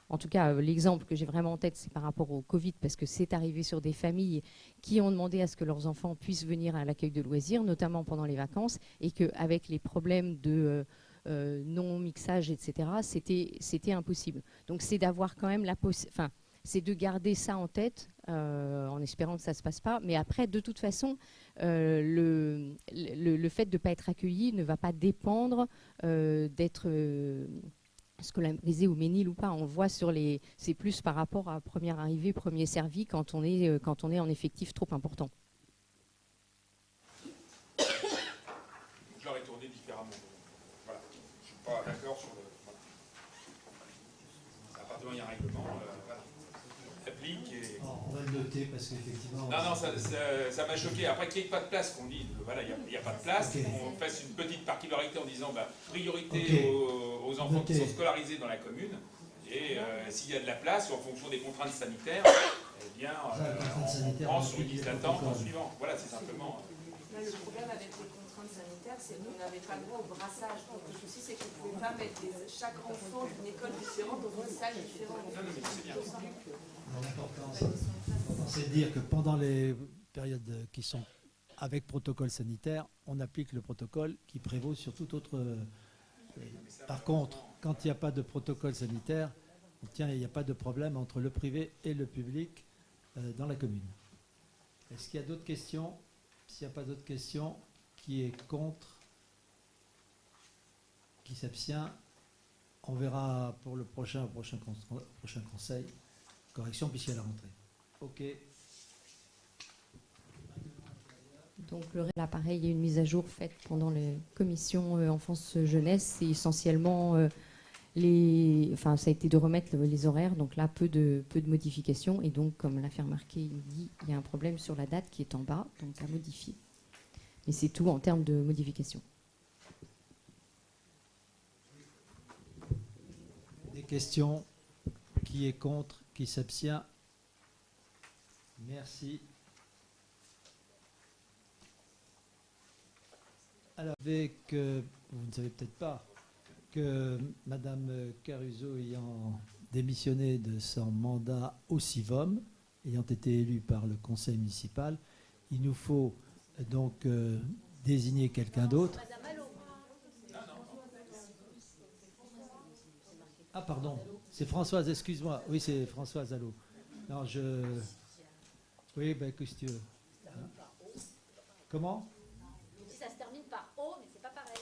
en tout cas, l'exemple que j'ai vraiment en tête, c'est par rapport au Covid, parce que c'est arrivé sur des familles qui ont demandé à ce que leurs enfants puissent venir à l'accueil de loisirs, notamment pendant les vacances, et qu'avec les problèmes de non-mixage, etc., c'était impossible. Donc c'est d'avoir quand même c'est de garder ça en tête, en espérant que ça ne se passe pas. Mais après, de toute façon, le fait de ne pas être accueilli ne va pas dépendre d'être scolarisé au Ménil ou pas. On voit c'est plus par rapport à première arrivée, premier servi, quand on est en effectif trop important. Je l'aurais tourné différemment. Voilà. Je ne suis pas d'accord sur le... Voilà. À partir du moment où il y a un règlement, voilà. Applique et... On va le noter parce qu'effectivement... Non, ça m'a choqué. Après qu'il n'y ait pas de place, qu'on dise, voilà, il n'y a pas de place, Okay. on fasse une petite particularité en disant priorité aux enfants qui sont scolarisés dans la commune, et s'il y a de la place, en fonction des contraintes sanitaires, eh bien, on prend sur une liste d'attente en suivant. Voilà, c'est simplement... Le problème avec les contraintes sanitaires, c'est qu'on n'avait pas le droit au brassage. Donc le souci, c'est qu'on ne pouvait pas mettre chaque enfant d'une école différente dans une salle différente. Non, mais c'est bien. L'important, c'est de dire que pendant les périodes qui sont avec protocole sanitaire, on applique le protocole qui prévaut sur tout autre... Par contre, quand il n'y a pas de protocole sanitaire, il n'y a pas de problème entre le privé et le public dans la commune. Est-ce qu'il y a d'autres questions ? S'il n'y a pas d'autres questions, qui est contre ? Qui s'abstient ? On verra pour le prochain conseil. Correction puisqu'il y a la rentrée. OK. Donc là, pareil, il y a une mise à jour faite pendant les commissions enfance-jeunesse. C'est essentiellement ça a été de remettre les horaires. Donc là, peu de modifications. Et donc, comme l'a fait remarquer, il y a un problème sur la date qui est en bas, donc à modifier. Mais c'est tout en termes de modification. Des questions ? Qui est contre ? Qui s'abstient ? Merci. Alors, vous ne savez peut-être pas que Madame Caruso, ayant démissionné de son mandat au CIVOM, ayant été élue par le conseil municipal, il nous faut donc désigner quelqu'un d'autre. Ah pardon, c'est Françoise, excuse-moi. Oui, c'est Françoise Allot. Non, oui, ben qu'est-ce que tu veux. Comment ? Ça se termine par O, mais c'est pas pareil.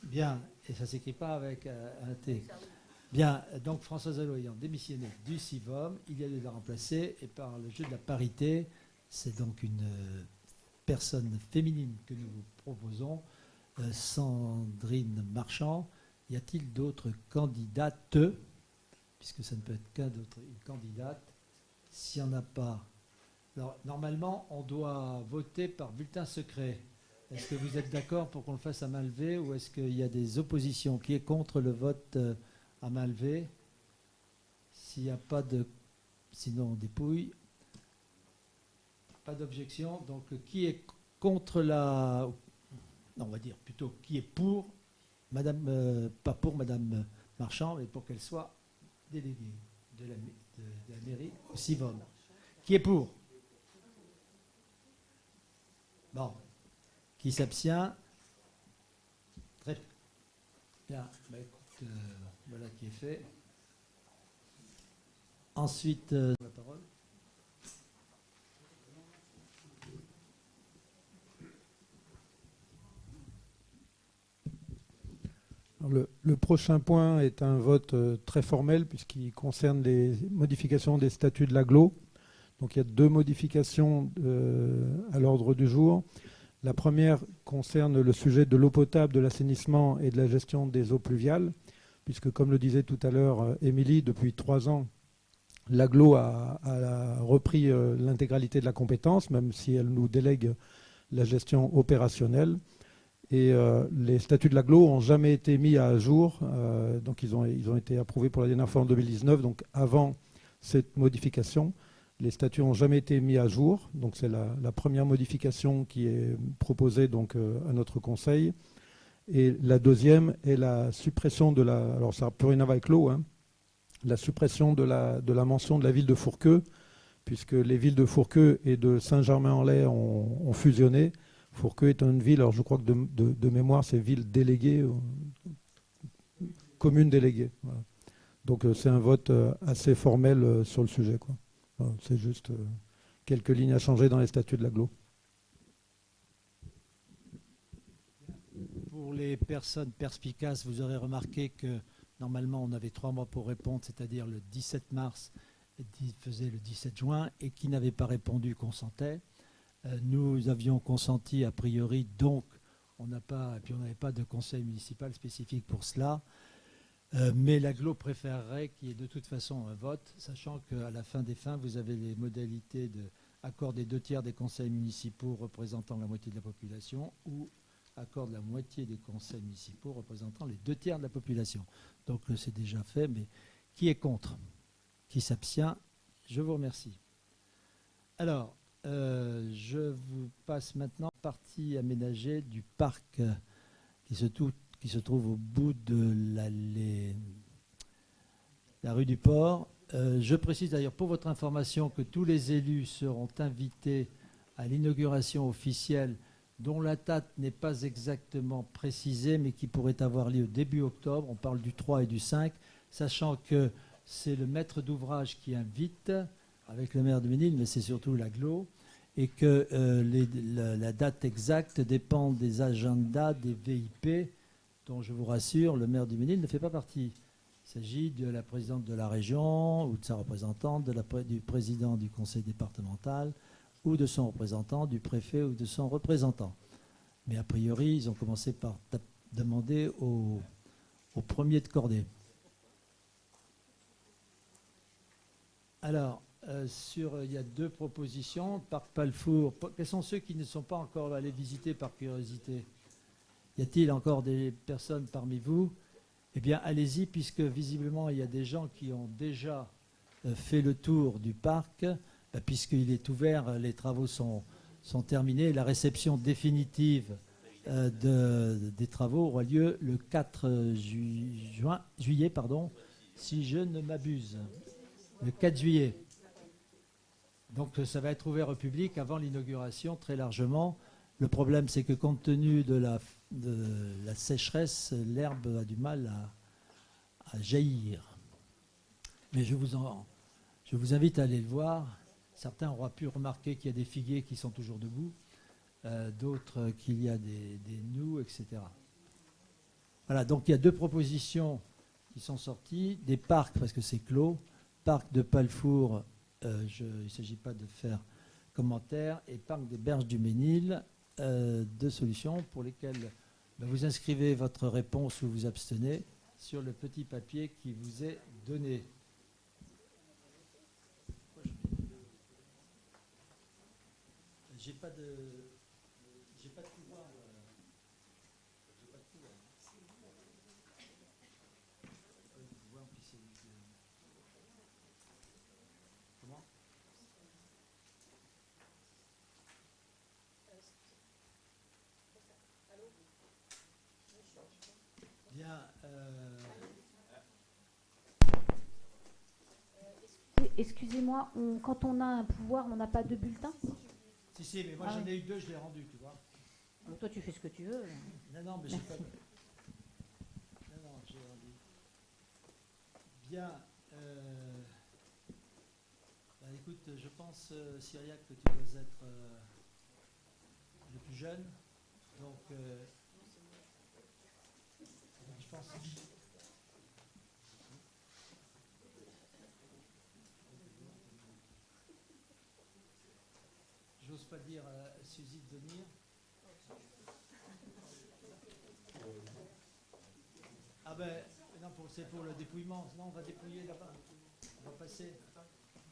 Bien, et ça ne s'écrit pas avec un T. Bien, donc Françoise Allot ayant démissionné du CIVOM, il y a lieu de la remplacer, et par le jeu de la parité, c'est donc une personne féminine que nous vous proposons, Sandrine Marchand. Y a-t-il d'autres candidates ? Puisque ça ne peut être qu'une candidate. S'il n'y en a pas... Alors, normalement, on doit voter par bulletin secret. Est-ce que vous êtes d'accord pour qu'on le fasse à main levée ou est-ce qu'il y a des oppositions ? Qui est contre le vote à main levée ? S'il n'y a pas de... Sinon, on dépouille. Pas d'objection. Donc, qui est contre la... Non, on va dire plutôt qui est pour Madame... pas pour Madame Marchand, mais pour qu'elle soit déléguée de la mairie au CIVOM. Qui est pour ? Bon. Qui s'abstient ? Très bien. Bah, écoute, voilà qui est fait. Ensuite, la parole. Le prochain point est un vote très formel puisqu'il concerne les modifications des statuts de l'agglo. Donc il y a deux modifications à l'ordre du jour. La première concerne le sujet de l'eau potable, de l'assainissement et de la gestion des eaux pluviales, puisque comme le disait tout à l'heure Émilie, depuis 3 ans, l'agglo a repris l'intégralité de la compétence, même si elle nous délègue la gestion opérationnelle. Et les statuts de l'agglo n'ont jamais été mis à jour, donc ils ont été approuvés pour la dernière fois en 2019, donc avant cette modification. Les statuts n'ont jamais été mis à jour, donc c'est la première modification qui est proposée donc, à notre conseil. Et la deuxième est la suppression de la... Alors ça n'a plus rien à voir avec l'eau, hein, la suppression de la mention de la ville de Fourqueux, puisque les villes de Fourqueux et de Saint-Germain-en-Laye ont fusionné. Fourqueux est une ville, alors je crois que de mémoire, c'est ville déléguée, commune déléguée. Voilà. Donc c'est un vote assez formel sur le sujet, quoi. Voilà, c'est juste quelques lignes à changer dans les statuts de l'agglo. Pour les personnes perspicaces, vous aurez remarqué que normalement on avait 3 mois pour répondre, c'est-à-dire le 17 mars, faisait le 17 juin, et qui n'avait pas répondu consentait. Nous avions consenti a priori, donc on n'avait pas de conseil municipal spécifique pour cela. Mais l'agglo préférerait qu'il y ait de toute façon un vote, sachant qu'à la fin des fins, vous avez les modalités d'accord des 2/3 des conseils municipaux représentant la moitié de la population ou accord de la moitié des conseils municipaux représentant les 2/3 de la population. Donc c'est déjà fait, mais qui est contre? Qui s'abstient? Je vous remercie. Alors, je vous passe maintenant à la partie aménagée du parc qui se trouve au bout de la rue du Port. Je précise d'ailleurs pour votre information que tous les élus seront invités à l'inauguration officielle dont la date n'est pas exactement précisée mais qui pourrait avoir lieu début octobre. On parle du 3 et du 5, sachant que c'est le maître d'ouvrage qui invite avec le maire de Ménil, mais c'est surtout l'agglo, et que la date exacte dépend des agendas des VIP dont je vous rassure, le maire du Ménil ne fait pas partie. Il s'agit de la présidente de la région ou de sa représentante, du président du conseil départemental ou de son représentant, du préfet ou de son représentant. Mais a priori, ils ont commencé par demander au premier de cordée. Alors, il y a 2 propositions. Parc Palfour, quels sont ceux qui ne sont pas encore allés visiter par curiosité? Y a-t-il encore des personnes parmi vous? Eh bien, allez-y, puisque visiblement, il y a des gens qui ont déjà fait le tour du parc, puisqu'il est ouvert, les travaux sont terminés. La réception définitive des travaux aura lieu le 4 juillet, si je ne m'abuse. Le 4 juillet. Donc, ça va être ouvert au public avant l'inauguration, très largement. Le problème, c'est que compte tenu de la sécheresse, l'herbe a du mal à jaillir. Mais je vous invite à aller le voir. Certains auront pu remarquer qu'il y a des figuiers qui sont toujours debout, d'autres qu'il y a des noux, etc. Voilà, donc il y a 2 propositions qui sont sorties. Des parcs, parce que c'est clos. Parc de Palfour, il ne s'agit pas de faire commentaire, et parc des Berges du Ménil, 2 solutions pour lesquelles vous inscrivez votre réponse ou vous abstenez sur le petit papier qui vous est donné. J'ai pas de pouvoir. Comment? Bien. Excusez-moi, quand on a un pouvoir, on n'a pas de bulletin? Si, mais moi j'en ai eu 2, je l'ai rendu, tu vois. Donc toi, tu fais ce que tu veux. Non, mais j'ai pas. Non, j'ai rendu. Bien. Écoute, je pense, Cyriac, que tu dois être le plus jeune. Donc, je pense. J'ose pas dire à Suzy de venir. Ah ben, non, c'est pour le dépouillement. Non, on va dépouiller là-bas. On va passer.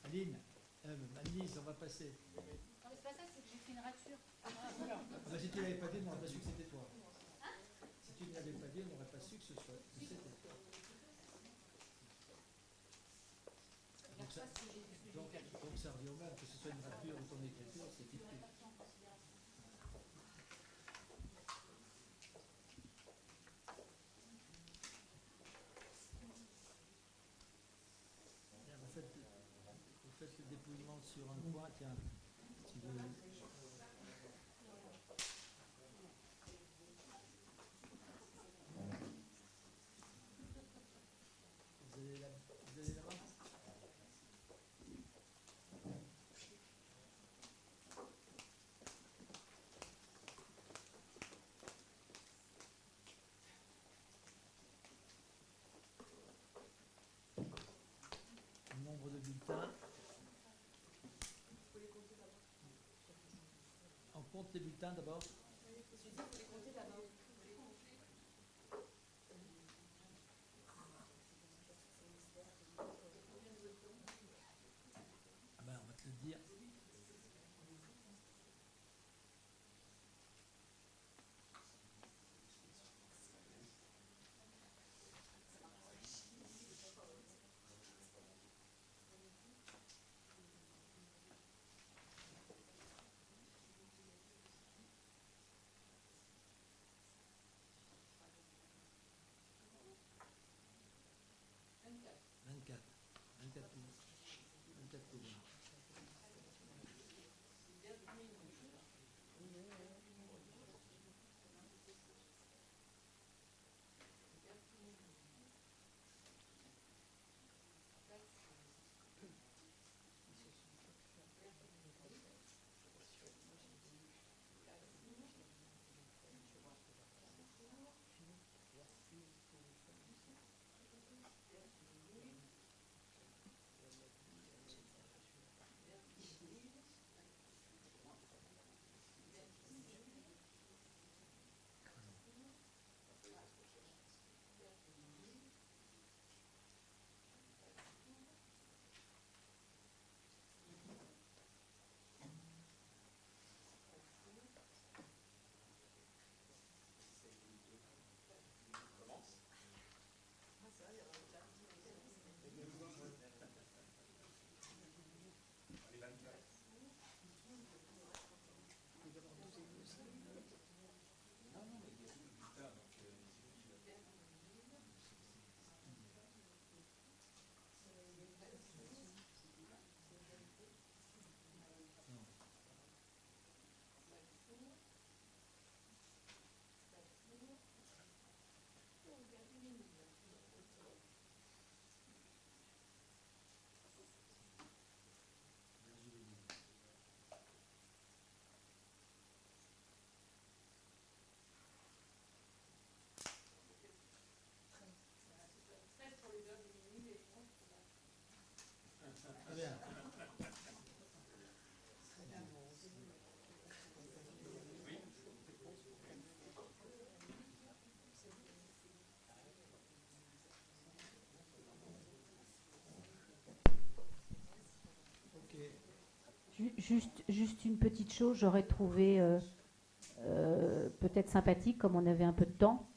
Aline, Annelise, on va passer. Non, mais c'est pas ça, c'est que j'ai fait une rature. Ben, si tu ne l'avais pas dit, on n'aurait pas su que c'était toi. Si tu ne l'avais pas dit, on n'aurait pas su que c'était toi. Donc ça revient au même, que ce soit une rature ou ton écriture, c'est typique. dépouillement sur un point. Tiens, tu veux... Vous allez là-bas? Nombre de bulletins. On compte les bulletins d'abord. Ah ben, on va te le dire. Très bien. Juste une petite chose, j'aurais trouvé peut-être sympathique, comme on avait un peu de temps,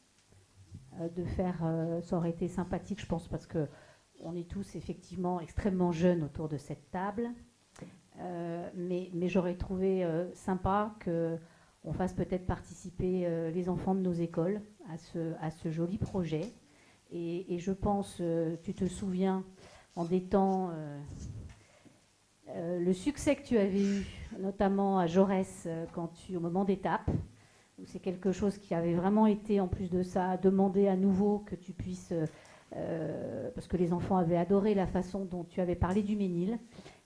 de faire, ça aurait été sympathique, je pense, parce que on est tous effectivement extrêmement jeunes autour de cette table, mais j'aurais trouvé sympa qu'on fasse peut-être participer les enfants de nos écoles à ce joli projet. Et je pense, tu te souviens, en des temps... le succès que tu avais eu, notamment à Jaurès, au moment d'étape, où c'est quelque chose qui avait vraiment été, en plus de ça, demandé à nouveau que tu puisses, parce que les enfants avaient adoré la façon dont tu avais parlé du Ménil,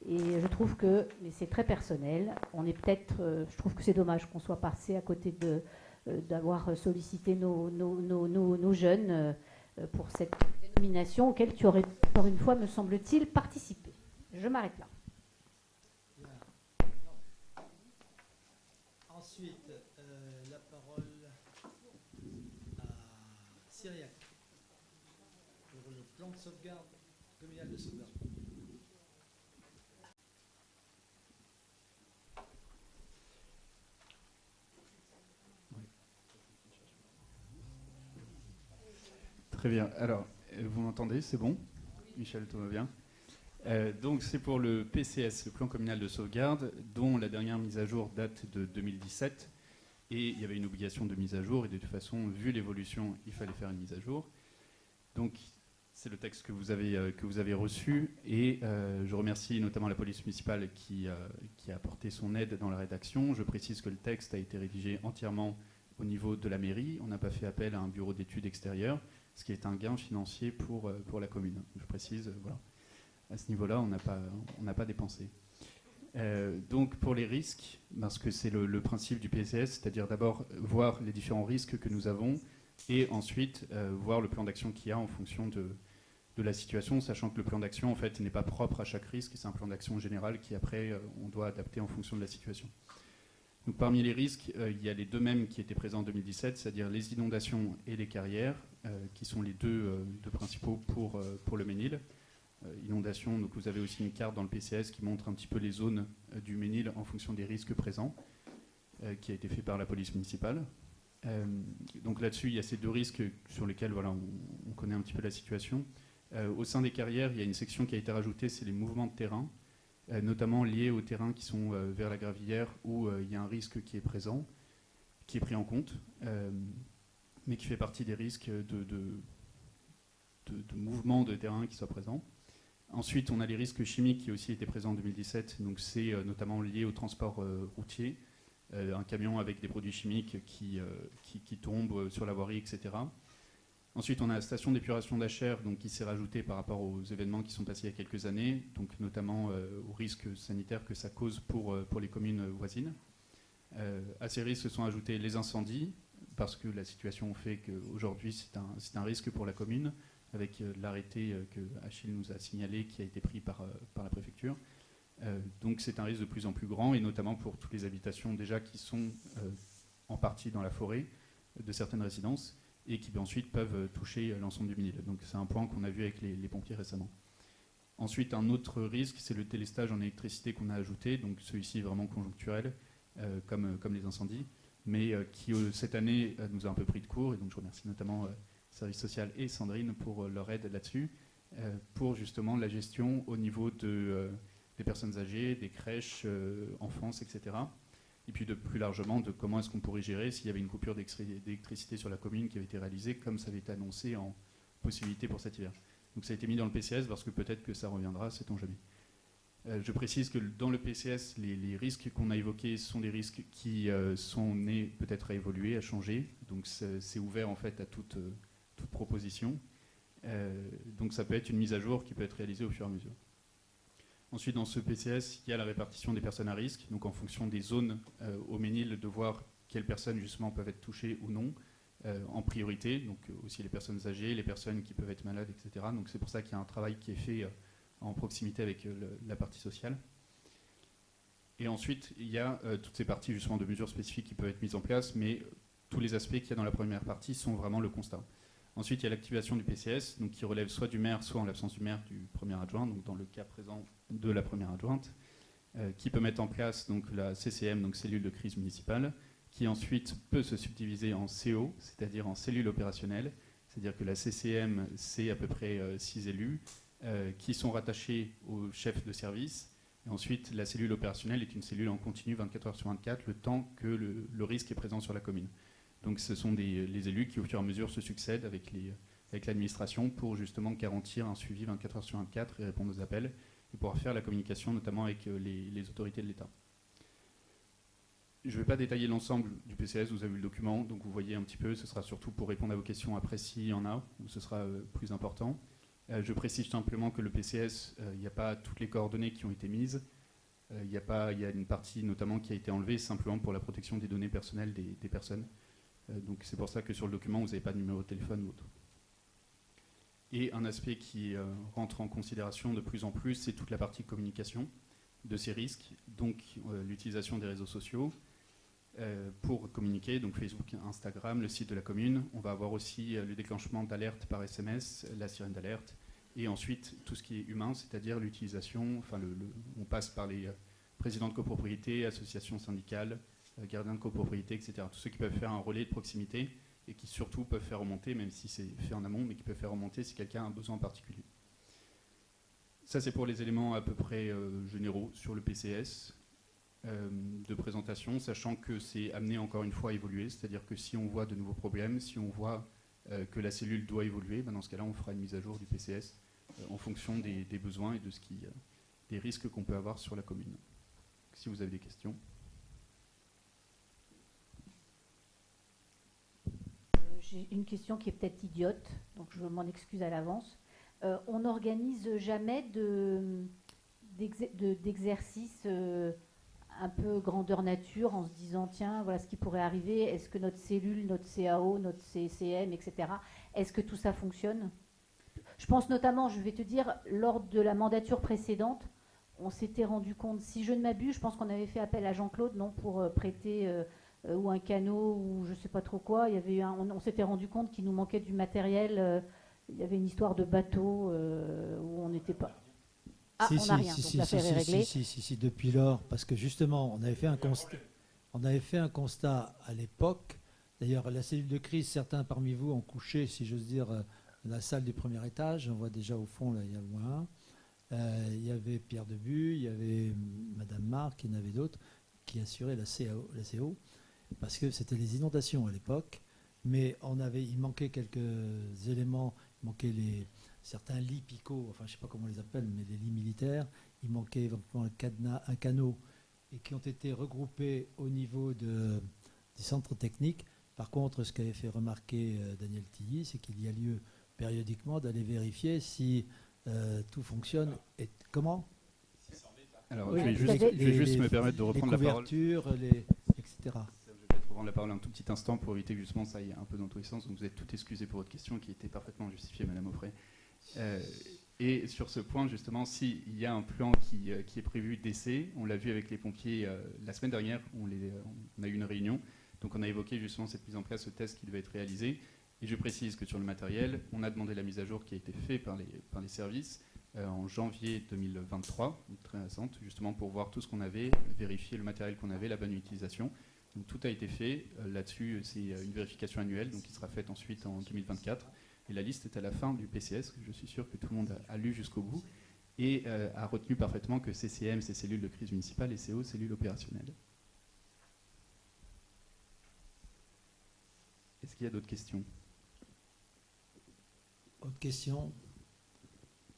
et je trouve que, mais c'est très personnel, on est peut-être, je trouve que c'est dommage qu'on soit passé à côté d'avoir sollicité nos jeunes pour cette dénomination auquel tu aurais, encore une fois, me semble-t-il, participé. Je m'arrête là. Ensuite, la parole à Cyriac pour le plan de sauvegarde communal de sauvegarde. Très bien. Alors, vous m'entendez? C'est bon? Michel, tout va bien? Donc c'est pour le PCS, le plan communal de sauvegarde, dont la dernière mise à jour date de 2017. Et il y avait une obligation de mise à jour, et de toute façon, vu l'évolution, il fallait faire une mise à jour. Donc C'est le texte que vous avez reçu, et je remercie notamment la police municipale qui a apporté son aide dans la rédaction. Je précise que le texte a été rédigé entièrement au niveau de la mairie. On n'a pas fait appel à un bureau d'études extérieur, ce qui est un gain financier pour la commune. Je précise, voilà. À ce niveau-là, on n'a pas dépensé. Donc pour les risques, parce que c'est le principe du PCS, c'est-à-dire d'abord voir les différents risques que nous avons, et ensuite voir le plan d'action qu'il y a en fonction de la situation, sachant que le plan d'action en fait n'est pas propre à chaque risque, c'est un plan d'action général qui après on doit adapter en fonction de la situation. Donc parmi les risques, il y a les deux mêmes qui étaient présents en 2017, c'est-à-dire les inondations et les carrières, qui sont les deux principaux pour le Ménil. Inondations, donc vous avez aussi une carte dans le PCS qui montre un petit peu les zones du Ménil en fonction des risques présents, qui a été fait par la police municipale. Donc là-dessus, il y a ces deux risques sur lesquels voilà, on connaît un petit peu la situation. Au sein des carrières, il y a une section qui a été rajoutée, c'est les mouvements de terrain, notamment liés aux terrains qui sont vers la Gravillière, où il y a un risque qui est présent, qui est pris en compte, mais qui fait partie des risques de mouvement de terrain qui soient présents. Ensuite, on a les risques chimiques qui aussi étaient présents en 2017, donc c'est notamment lié au transport routier, un camion avec des produits chimiques qui tombent sur la voirie, etc. Ensuite, on a la station d'épuration d'Acher, donc qui s'est rajoutée par rapport aux événements qui sont passés il y a quelques années, donc notamment aux risques sanitaires que ça cause pour les communes voisines. À ces risques se sont ajoutés les incendies, parce que la situation fait qu'aujourd'hui c'est un risque pour la commune, avec l'arrêté que Achille nous a signalé, qui a été pris par la préfecture. Donc c'est un risque de plus en plus grand, et notamment pour toutes les habitations déjà qui sont en partie dans la forêt de certaines résidences, et qui ensuite peuvent toucher l'ensemble du Ménil. Donc c'est un point qu'on a vu avec les pompiers récemment. Ensuite, un autre risque, c'est le délestage en électricité qu'on a ajouté, donc celui-ci est vraiment conjoncturel, comme les incendies, mais qui cette année nous a un peu pris de court, et donc je remercie notamment Service Social et Sandrine pour leur aide là-dessus, pour justement la gestion au niveau des personnes âgées, des crèches, enfance, etc. Et puis plus largement de comment est-ce qu'on pourrait gérer s'il y avait une coupure d'électricité sur la commune qui avait été réalisée, comme ça avait été annoncé en possibilité pour cet hiver. Donc ça a été mis dans le PCS parce que peut-être que ça reviendra, sait-on jamais. Je précise que dans le PCS, les risques qu'on a évoqués sont des risques qui sont nés peut-être à évoluer, à changer. Donc c'est ouvert en fait à toute proposition. Donc ça peut être une mise à jour qui peut être réalisée au fur et à mesure. Ensuite, dans ce PCS, il y a la répartition des personnes à risque, donc en fonction des zones au Ménil, de voir quelles personnes justement peuvent être touchées ou non, en priorité, donc aussi les personnes âgées, les personnes qui peuvent être malades, etc. Donc c'est pour ça qu'il y a un travail qui est fait en proximité avec la partie sociale. Et ensuite, il y a toutes ces parties justement de mesures spécifiques qui peuvent être mises en place, mais tous les aspects qu'il y a dans la première partie sont vraiment le constat. Ensuite, il y a l'activation du PCS, donc qui relève soit du maire, soit en l'absence du maire, du premier adjoint, donc dans le cas présent de la première adjointe, qui peut mettre en place donc, la CCM, donc cellule de crise municipale, qui ensuite peut se subdiviser en CO, c'est-à-dire en cellule opérationnelle, c'est-à-dire que la CCM, c'est à peu près 6 élus, qui sont rattachés au chef de service. Et ensuite, la cellule opérationnelle est une cellule en continu 24 heures sur 24, le temps que le risque est présent sur la commune. Donc ce sont les élus qui au fur et à mesure se succèdent avec l'administration pour justement garantir un suivi 24 heures sur 24 et répondre aux appels et pouvoir faire la communication notamment avec les autorités de l'État. Je ne vais pas détailler l'ensemble du PCS, vous avez vu le document, donc vous voyez un petit peu, ce sera surtout pour répondre à vos questions après s'il y en a, où ce sera plus important. Je précise simplement que le PCS, il n'y a pas toutes les coordonnées qui ont été mises, il y a une partie notamment qui a été enlevée simplement pour la protection des données personnelles des personnes. Donc c'est pour ça que sur le document, vous n'avez pas de numéro de téléphone ou autre. Et un aspect qui rentre en considération de plus en plus, c'est toute la partie communication de ces risques, donc l'utilisation des réseaux sociaux pour communiquer, donc Facebook, Instagram, le site de la commune. On va avoir aussi le déclenchement d'alertes par SMS, la sirène d'alerte, et ensuite tout ce qui est humain, c'est-à-dire l'utilisation, enfin on passe par les présidents de copropriété, associations syndicales, gardiens de copropriété, etc. Tous ceux qui peuvent faire un relais de proximité et qui surtout peuvent faire remonter, même si c'est fait en amont, mais qui peuvent faire remonter si quelqu'un a un besoin en particulier. Ça, c'est pour les éléments à peu près généraux sur le PCS de présentation, sachant que c'est amené encore une fois à évoluer, c'est-à-dire que si on voit de nouveaux problèmes, si on voit que la cellule doit évoluer, dans ce cas-là, on fera une mise à jour du PCS en fonction des besoins et des risques qu'on peut avoir sur la commune. Si vous avez des questions. J'ai une question qui est peut-être idiote, donc je m'en excuse à l'avance. On n'organise jamais d'exercices un peu grandeur nature en se disant tiens, voilà ce qui pourrait arriver, est-ce que notre cellule, notre CAO, notre CCM, etc., est-ce que tout ça fonctionne? Je pense notamment, je vais te dire, lors de la mandature précédente, on s'était rendu compte, si je ne m'abuse, je pense qu'on avait fait appel à Jean-Claude, non, pour prêter ou un canot ou je ne sais pas trop quoi. Il y avait on s'était rendu compte qu'il nous manquait du matériel. Il y avait une histoire de bateau où on n'était pas... Ah, on n'a rien, donc l'affaire est réglée. Si, depuis lors, parce que justement, on avait fait un constat à l'époque. D'ailleurs, la cellule de crise, certains parmi vous ont couché, si j'ose dire, dans la salle du premier étage. On voit déjà au fond, là, il y a loin. Il y avait Pierre Debu, il y avait Madame Marc, il y en avait d'autres qui assuraient la CO, parce que c'était les inondations à l'époque. Mais il manquait quelques éléments, il manquait certains lits picots, enfin je ne sais pas comment on les appelle, mais les lits militaires. Il manquait éventuellement un canot, et qui ont été regroupés au niveau du centre technique. Par contre, ce qu'avait fait remarquer Daniel Tilly, c'est qu'il y a lieu périodiquement d'aller vérifier si tout fonctionne. Et comment? Alors, oui, je vais juste me permettre de reprendre la parole. Les couvertures, etc. Je vais reprendre la parole un tout petit instant pour éviter que justement ça aille un peu dans tous les sens. Donc vous êtes tout excusé pour votre question qui était parfaitement justifiée, Madame Offray. Et sur ce point, justement, s'il y a un plan qui est prévu d'essai, on l'a vu avec les pompiers la semaine dernière, on a eu une réunion. Donc on a évoqué justement cette mise en place, ce test qui devait être réalisé. Et je précise que sur le matériel, on a demandé la mise à jour qui a été faite par les services en janvier 2023, donc très récente, justement pour voir tout ce qu'on avait, vérifier le matériel qu'on avait, la bonne utilisation. Donc tout a été fait. Là-dessus, c'est une vérification annuelle, donc qui sera faite ensuite en 2024. Et la liste est à la fin du PCS, que je suis sûr que tout le monde a lu jusqu'au bout, et a retenu parfaitement que CCM, c'est cellule de crise municipale, et CO, cellule opérationnelle. Est-ce qu'il y a d'autres questions? Autre question?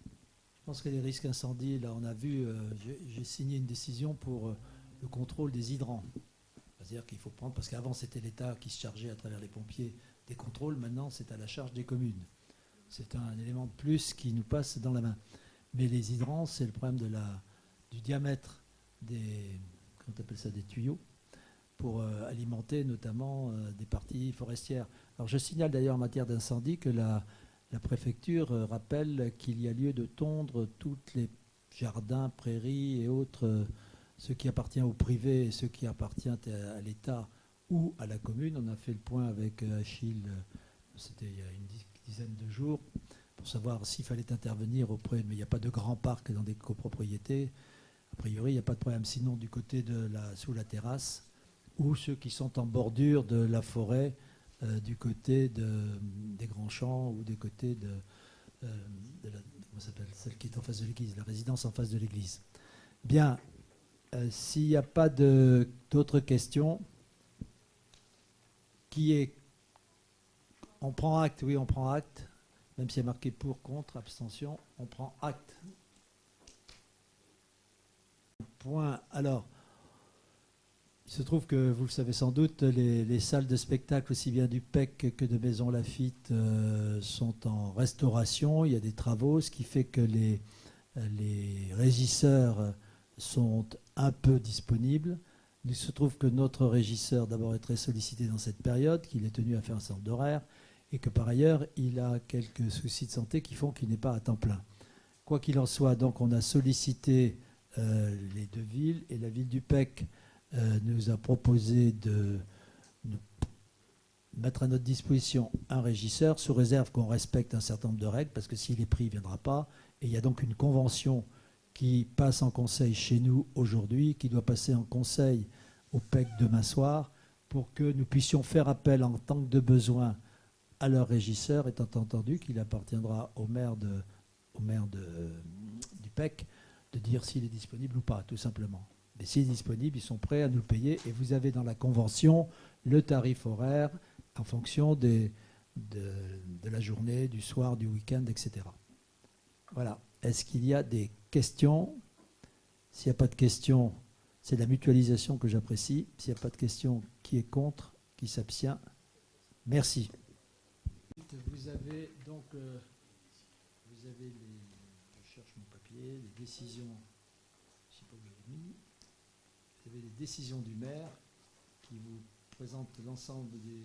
Je pense que les risques incendies, là on a vu, j'ai signé une décision pour le contrôle des hydrants. C'est-à-dire qu'il faut prendre, parce qu'avant c'était l'État qui se chargeait à travers les pompiers des contrôles, maintenant c'est à la charge des communes. C'est un élément de plus qui nous passe dans la main. Mais les hydrants, c'est le problème du diamètre des tuyaux pour alimenter notamment des parties forestières. Alors je signale d'ailleurs en matière d'incendie que la préfecture rappelle qu'il y a lieu de tondre toutes les jardins, prairies et autres, ce qui appartient au privé et ce qui appartient à l'État ou à la commune. On a fait le point avec Achille, c'était il y a une dizaine de jours, pour savoir s'il fallait intervenir auprès, mais il n'y a pas de grands parcs dans des copropriétés. A priori, il n'y a pas de problème. Sinon, du côté sous la terrasse, ou ceux qui sont en bordure de la forêt, du côté des grands champs ou des côtés de comment s'appelle, celle qui est en face de l'église, la résidence en face de l'église. Bien, s'il n'y a pas d'autres questions, on prend acte, oui, on prend acte, même s'il y a marqué pour, contre, abstention, on prend acte. Point. Alors, il se trouve que, vous le savez sans doute, les salles de spectacle, aussi bien du PEC que de Maison Lafitte, sont en restauration. Il y a des travaux, ce qui fait que les régisseurs sont un peu disponibles. Il se trouve que notre régisseur, d'abord, est très sollicité dans cette période, qu'il est tenu à faire un certain nombre d'horaires, et que par ailleurs, il a quelques soucis de santé qui font qu'il n'est pas à temps plein. Quoi qu'il en soit, donc, on a sollicité les deux villes, et la ville du PEC nous a proposé de mettre à notre disposition un régisseur, sous réserve qu'on respecte un certain nombre de règles, parce que s'il est pris, il ne viendra pas. Et il y a donc une convention qui passe en conseil chez nous aujourd'hui, qui doit passer en conseil au PEC demain soir, pour que nous puissions faire appel en tant que de besoin à leur régisseur, étant entendu qu'il appartiendra au maire du PEC de dire s'il est disponible ou pas, tout simplement. Mais s'il est disponible, ils sont prêts à nous payer. Et vous avez dans la convention le tarif horaire en fonction des de la journée, du soir, du week-end, etc. Voilà. Est-ce qu'il y a des questions? S'il n'y a pas de questions, c'est la mutualisation que j'apprécie. S'il n'y a pas de questions, qui est contre? Qui s'abstient? Merci. Vous avez donc vous avez les, je cherche mon papier, les décisions, je sais pas où je l'ai mis. Vous avez les décisions du maire qui vous présentent l'ensemble des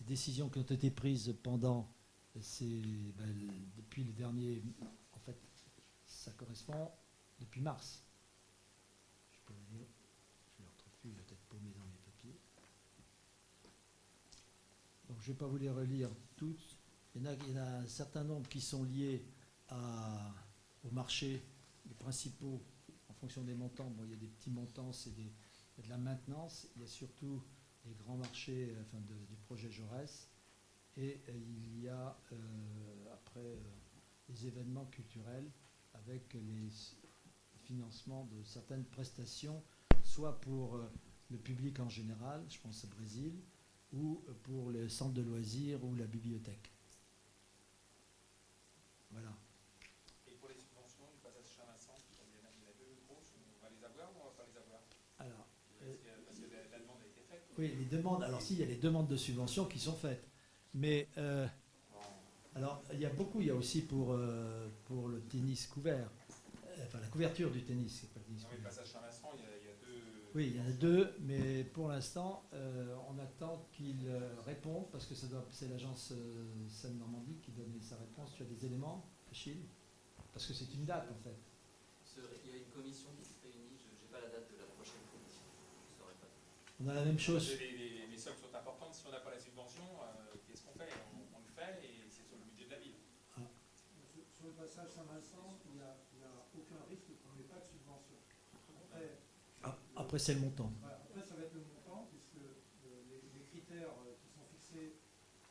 décisions qui ont été prises pendant depuis le dernier, en fait, ça correspond depuis mars. Je peux vous dire, je ne le retrouve plus, il va être paumé dans mes papiers. Donc je ne vais pas vous les relire toutes. Il y en a un certain nombre qui sont liés au marché, les principaux, en fonction des montants. Bon, il y a des petits montants, il y a de la maintenance, il y a surtout les grands marchés du projet Jaurès. Et il y a après les événements culturels avec les financements de certaines prestations, soit pour le public en général, je pense au Brésil, ou pour le centre de loisirs ou la bibliothèque. Voilà. Et pour les subventions du passage Saint-Vincent, il y en a deux grosses, on va les avoir ou on ne va pas les avoir? Alors, parce que la demande a été faite. Oui, les demandes. Alors, si, il y a les demandes de subventions qui sont faites. Mais alors, il y a aussi pour le tennis couvert, la couverture du tennis. C'est pas le tennis couvert. Le passage Saint-Vincent, il y a deux. Oui, il y en a deux, mais pour l'instant, on attend qu'ils répondent parce que c'est l'agence Seine-Normandie qui donne sa réponse. Tu as des éléments, Achille? Parce que c'est une date en fait. Il y a une commission qui se réunit, je n'ai pas la date de la prochaine commission. Je saurais pas. On a la même chose. Les sommes sont importantes. Si on n'a pas la subvention, qu'est-ce qu'on fait? On le fait et c'est sur le budget de la ville. Ah. Sur le passage Saint-Vincent, il n'y a aucun risque qu'on n'ait pas de subvention. Après, c'est le montant. Voilà, après, ça va être le montant, puisque les critères qui sont fixés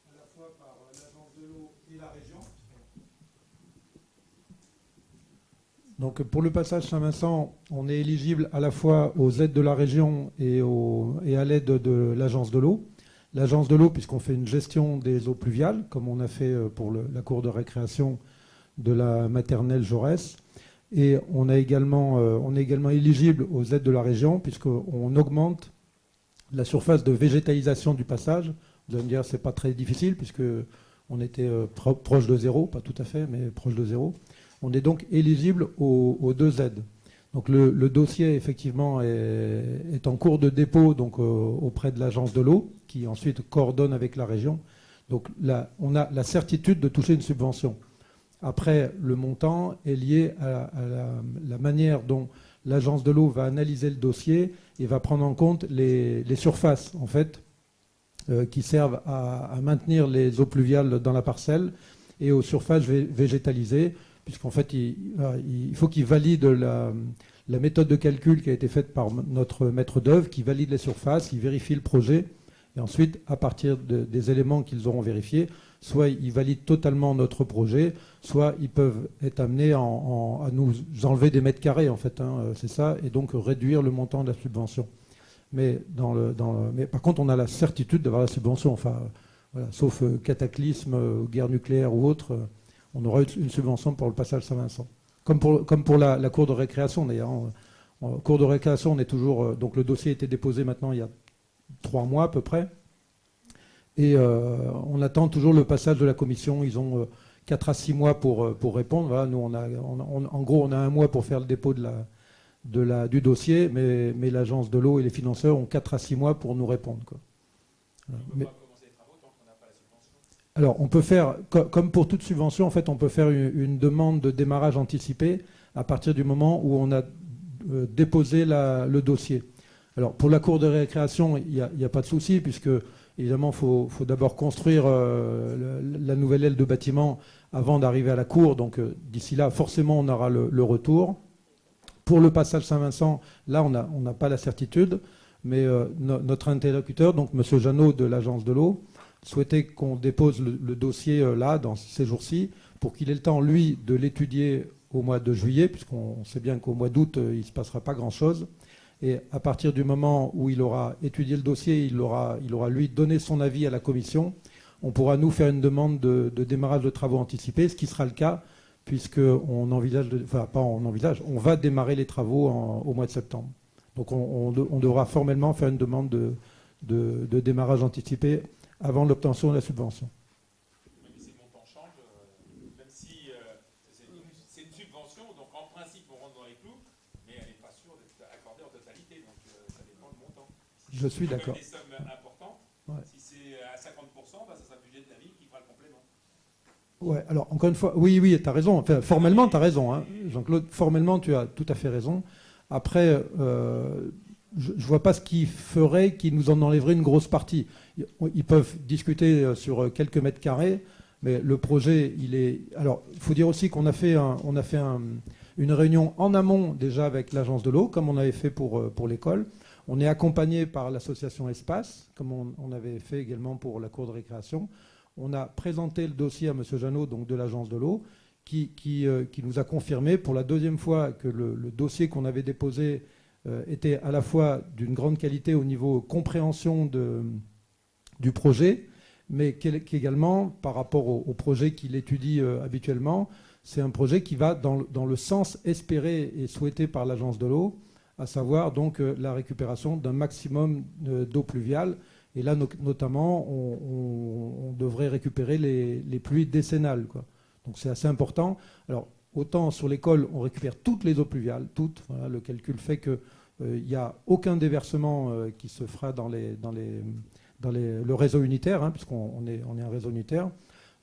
à la fois par l'agence de l'eau et la région. Donc pour le passage Saint-Vincent, on est éligible à la fois aux aides de la région et à l'aide de l'agence de l'eau. L'agence de l'eau, puisqu'on fait une gestion des eaux pluviales, comme on a fait pour la cour de récréation de la maternelle Jaurès. Et on est également éligible aux aides de la région, puisqu'on augmente la surface de végétalisation du passage. Vous allez me dire, ce n'est pas très difficile, puisqu'on était proche de zéro, pas tout à fait, mais proche de zéro. On est donc éligible aux deux aides. Donc le dossier, effectivement, est en cours de dépôt donc, auprès de l'agence de l'eau, qui ensuite coordonne avec la région. Donc là, on a la certitude de toucher une subvention. Après, le montant est lié à la manière dont l'agence de l'eau va analyser le dossier et va prendre en compte les surfaces, en fait, qui servent à maintenir les eaux pluviales dans la parcelle et aux surfaces végétalisées, puisqu'en fait, il faut qu'il valide la méthode de calcul qui a été faite par notre maître d'œuvre, qui valide les surfaces, il vérifie le projet, et ensuite, à partir des éléments qu'ils auront vérifiés, soit ils valident totalement notre projet, soit ils peuvent être amenés à nous enlever des mètres carrés, en fait, c'est ça, et donc réduire le montant de la subvention. Mais par contre, on a la certitude d'avoir la subvention, voilà, sauf cataclysme, guerre nucléaire ou autre, on aura une subvention pour le passage Saint-Vincent. Comme pour la cour de récréation, d'ailleurs. En cour de récréation, on est toujours... donc le dossier a été déposé maintenant il y a 3 mois à peu près. Et on attend toujours le passage de la commission. Ils ont 4 à 6 mois pour répondre. Voilà, nous, en gros, on a 1 mois pour faire le dépôt du dossier, mais l'agence de l'eau et les financeurs ont 4 à 6 mois pour nous répondre, quoi. Voilà. Alors, on peut faire, comme pour toute subvention, en fait, on peut faire une demande de démarrage anticipé à partir du moment où on a déposé le dossier. Alors, pour la cour de récréation, il n'y a pas de souci, puisque, évidemment, il faut d'abord construire la nouvelle aile de bâtiment avant d'arriver à la cour. Donc, d'ici là, forcément, on aura le retour. Pour le passage Saint-Vincent, là, on n'a pas la certitude, mais notre interlocuteur, donc M. Jeannot de l'agence de l'eau, souhaitait qu'on dépose le dossier là, dans ces jours-ci, pour qu'il ait le temps, lui, de l'étudier au mois de juillet, puisqu'on sait bien qu'au mois d'août, il ne se passera pas grand-chose. Et à partir du moment où il aura étudié le dossier, il aura lui, donné son avis à la commission. on pourra nous faire une demande de démarrage de travaux anticipés, ce qui sera le cas, puisqu'on envisage, enfin pas on envisage, on va démarrer les travaux au mois de septembre. Donc on devra formellement faire une demande de démarrage anticipé avant l'obtention de la subvention. Même si le montant change, même si c'est une subvention, donc en principe on rentre dans les clous, mais elle n'est pas sûre d'être accordée en totalité, donc ça dépend du montant. Je suis d'accord. Des sommes importantes, ouais. Si c'est à 50%, ça sera le budget de la ville qui fera le complément. Ouais, alors encore une fois, oui, tu as raison. Enfin, formellement, tu as raison, hein. Jean-Claude, formellement, tu as tout à fait raison. Après, je ne vois pas ce qui ferait qu'ils nous en enlèveraient une grosse partie. Ils peuvent discuter sur quelques mètres carrés, mais le projet, il est... Alors, il faut dire aussi qu'on a fait, une réunion en amont déjà avec l'agence de l'eau, comme on avait fait pour l'école. On est accompagné par l'association Espace, comme on avait fait également pour la cour de récréation. On a présenté le dossier à M. Jeannot, donc de l'agence de l'eau, qui nous a confirmé pour la deuxième fois que le dossier qu'on avait déposé était à la fois d'une grande qualité au niveau compréhension du projet, mais qu'également, par rapport au projet qu'il étudie habituellement, c'est un projet qui va dans le sens espéré et souhaité par l'agence de l'eau, à savoir donc la récupération d'un maximum d'eau pluviale. Et là, notamment, on devrait récupérer les pluies décennales, quoi. Donc c'est assez important. Alors, autant sur l'école, on récupère toutes les eaux pluviales, toutes. Voilà, le calcul fait qu'il n'y a aucun déversement qui se fera dans le réseau unitaire, hein, puisqu'on est un réseau unitaire.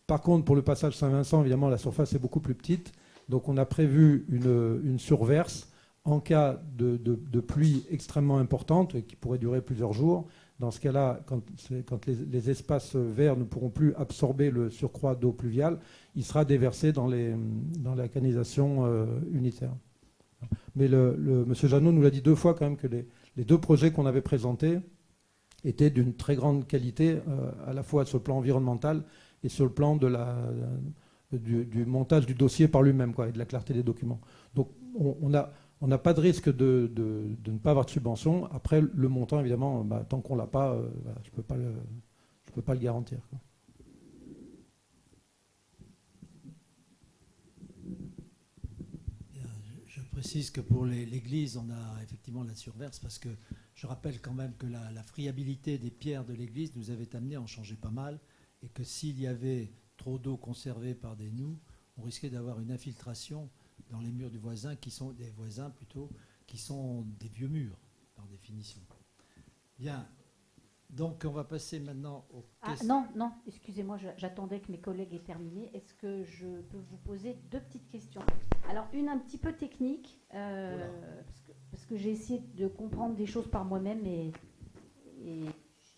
Par contre, pour le passage Saint-Vincent, évidemment, la surface est beaucoup plus petite. Donc on a prévu une surverse en cas de pluie extrêmement importante, qui pourrait durer plusieurs jours. Dans ce cas-là, quand les espaces verts ne pourront plus absorber le surcroît d'eau pluviale, il sera déversé dans la canalisation unitaire. Mais M. Jeannot nous l'a dit 2 fois quand même que les 2 projets qu'on avait présentés étaient d'une très grande qualité, à la fois sur le plan environnemental et sur le plan du montage du dossier par lui-même, quoi, et de la clarté des documents. Donc on n'a pas de risque de ne pas avoir de subvention. Après, le montant, évidemment, tant qu'on ne l'a pas, je ne peux pas le garantir, quoi. Je précise que pour l'église, on a effectivement la surverse, parce que je rappelle quand même que la friabilité des pierres de l'église nous avait amené à en changer pas mal, et que s'il y avait trop d'eau conservée par des noues, on risquait d'avoir une infiltration dans les murs du voisin, qui sont des vieux murs, par définition. Bien. Donc, on va passer maintenant aux questions. Non, excusez-moi, j'attendais que mes collègues aient terminé. Est-ce que je peux vous poser 2 petites questions? Alors, une un petit peu technique, parce que j'ai essayé de comprendre des choses par moi-même et je ne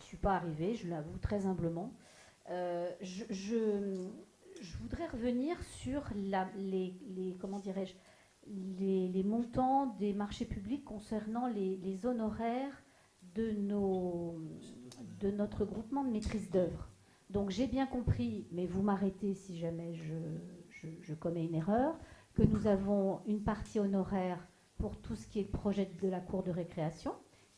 suis pas arrivée, je l'avoue très humblement. Je voudrais revenir sur les montants des marchés publics concernant les honoraires de notre groupement de maîtrise d'œuvre. Donc j'ai bien compris, mais vous m'arrêtez si jamais je commets une erreur, que nous avons une partie honoraire pour tout ce qui est le projet de la cour de récréation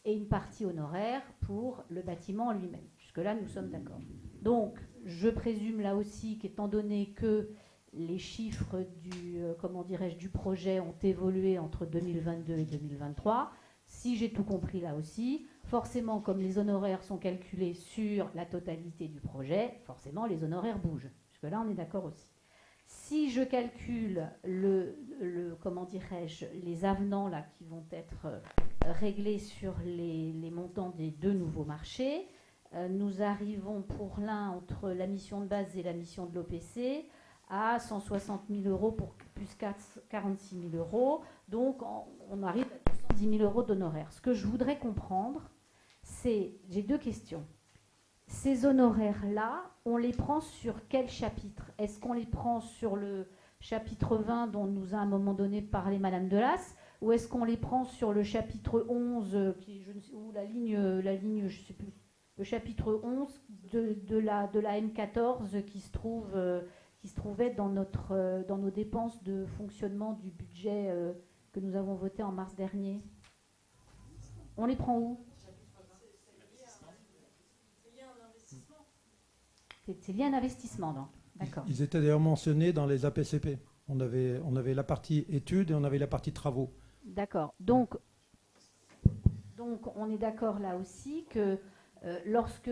et une partie honoraire pour le bâtiment en lui-même. Jusque-là, nous sommes d'accord. Donc, je présume là aussi qu'étant donné que les chiffres du projet ont évolué entre 2022 et 2023, si j'ai tout compris là aussi, forcément, comme les honoraires sont calculés sur la totalité du projet, forcément, les honoraires bougent. Jusque-là, on est d'accord aussi. Si je calcule les avenants là, qui vont être réglés sur les montants des 2 nouveaux marchés, nous arrivons pour l'un, entre la mission de base et la mission de l'OPC, à 160 000 euros pour plus 46 000 euros. Donc, on arrive à 210 000 euros d'honoraires. Ce que je voudrais comprendre, c'est... J'ai 2 questions. Ces honoraires-là, on les prend sur quel chapitre? Est-ce qu'on les prend sur le chapitre 20 dont nous a à un moment donné parlé Madame Delas, ou est-ce qu'on les prend sur le chapitre 11, ou la ligne, je sais plus, le chapitre 11 de la M14 qui se trouvait dans nos dépenses de fonctionnement du budget que nous avons voté en mars dernier? On les prend où? C'est lié à un investissement, donc. D'accord. Ils étaient d'ailleurs mentionnés dans les APCP. On avait la partie études et on avait la partie travaux. D'accord. Donc, on est d'accord là aussi que lorsque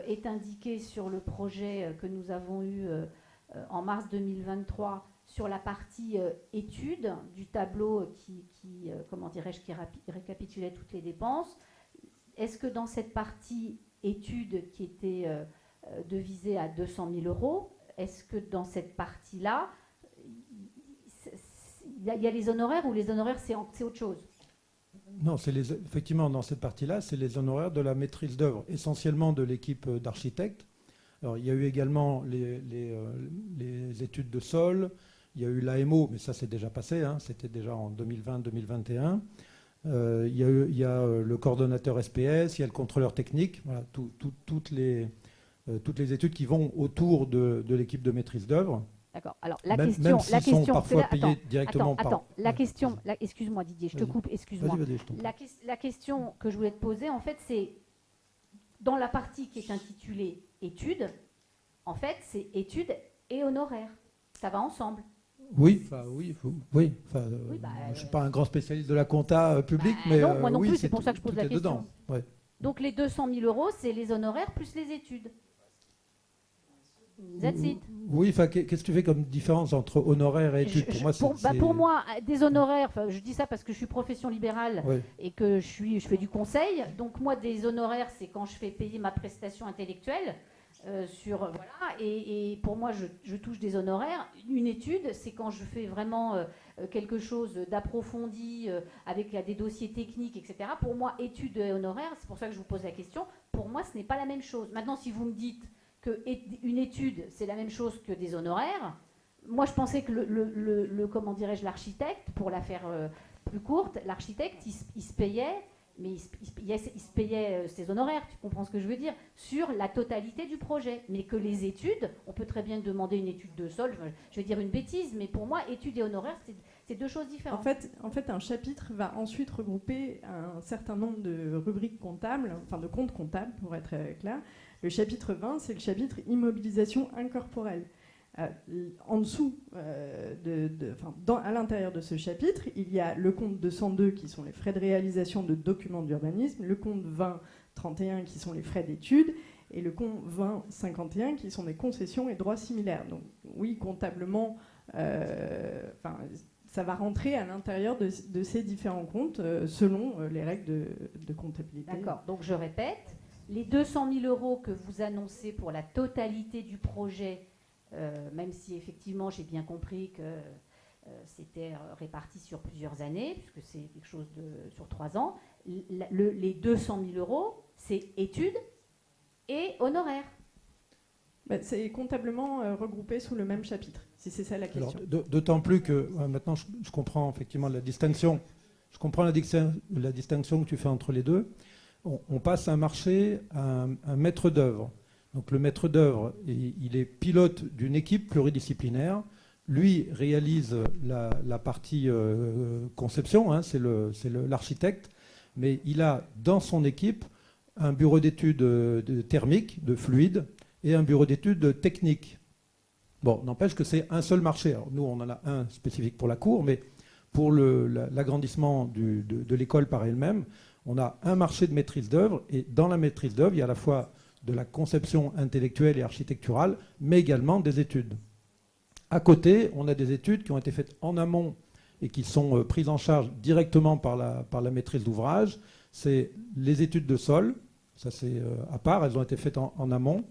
est indiqué sur le projet que nous avons eu en mars 2023 sur la partie études du tableau qui comment dirais-je, qui récapitulait toutes les dépenses, est-ce que dans cette partie études qui était devisée à 200 000 €, est-ce que dans cette partie-là, il y a les honoraires ou les honoraires c'est autre chose? Non, effectivement, dans cette partie-là, c'est les honoraires de la maîtrise d'œuvre, essentiellement de l'équipe d'architectes. Alors, il y a eu également les études de sol, il y a eu l'AMO, mais ça c'est déjà passé, hein, c'était déjà en 2020-2021. Il y a le coordonnateur SPS, il y a le contrôleur technique, voilà, toutes les études qui vont autour de l'équipe de maîtrise d'œuvre. D'accord. Alors même s'ils sont parfois payés directement par... excuse-moi Didier, je te coupe, excuse-moi. Vas-y, je t'en prie. La question que je voulais te poser, en fait, c'est dans la partie qui est intitulée études, en fait, c'est études et honoraires. Ça va ensemble. Oui, je ne suis pas un grand spécialiste de la compta publique, mais non, moi non oui, plus, c'est pour ça que je pose la question. Dedans. Ouais. Donc les 200 000 €, c'est les honoraires plus les études. That's it. Oui, qu'est-ce que tu fais comme différence entre honoraires et études? Pour moi, des honoraires, je dis ça parce que je suis profession libérale oui. et que je fais du conseil. Donc moi, des honoraires, c'est quand je fais payer ma prestation intellectuelle. Et pour moi, je touche des honoraires. Une étude, c'est quand je fais vraiment quelque chose d'approfondi avec des dossiers techniques, etc. Pour moi, études et honoraires, c'est pour ça que je vous pose la question. Pour moi, ce n'est pas la même chose. Maintenant, si vous me dites qu'une étude, c'est la même chose que des honoraires, moi, je pensais que comment dirais-je, l'architecte, pour la faire plus courte, l'architecte, il se payait. Mais il se payait ses honoraires, tu comprends ce que je veux dire, sur la totalité du projet. Mais que les études, on peut très bien demander une étude de sol, je vais dire une bêtise, mais pour moi, études et honoraires, c'est deux choses différentes. En fait, un chapitre va ensuite regrouper un certain nombre de rubriques comptables, enfin de comptes comptables, pour être clair. Le chapitre 20, c'est le chapitre immobilisation incorporelle. En dessous, à l'intérieur de ce chapitre, il y a le compte 202 qui sont les frais de réalisation de documents d'urbanisme, le compte 2031 qui sont les frais d'études et le compte 2051 qui sont des concessions et droits similaires. Donc oui, comptablement, ça va rentrer à l'intérieur de ces différents comptes selon les règles de comptabilité. D'accord, donc je répète, les 200 000 € que vous annoncez pour la totalité du projet, même si effectivement j'ai bien compris que c'était réparti sur plusieurs années, puisque c'est quelque chose sur 3 ans, les 200 000 €, c'est études et honoraires. C'est comptablement regroupé sous le même chapitre, si c'est ça la question. D'autant plus que maintenant je comprends effectivement la distinction. Je comprends la distinction que tu fais entre les deux. On passe un marché à un maître d'œuvre. Donc le maître d'œuvre, il est pilote d'une équipe pluridisciplinaire. Lui réalise la partie conception, hein, c'est l'architecte, mais il a dans son équipe un bureau d'études thermiques, de fluides, et un bureau d'études techniques. Bon, n'empêche que c'est un seul marché. Alors, nous, on en a un spécifique pour la cour, mais pour l'agrandissement de l'école par elle-même, on a un marché de maîtrise d'œuvre, et dans la maîtrise d'œuvre, il y a à la fois de la conception intellectuelle et architecturale, mais également des études. À côté, on a des études qui ont été faites en amont et qui sont prises en charge directement par la maîtrise d'ouvrage. C'est les études de sol, ça c'est à part, elles ont été faites en amont.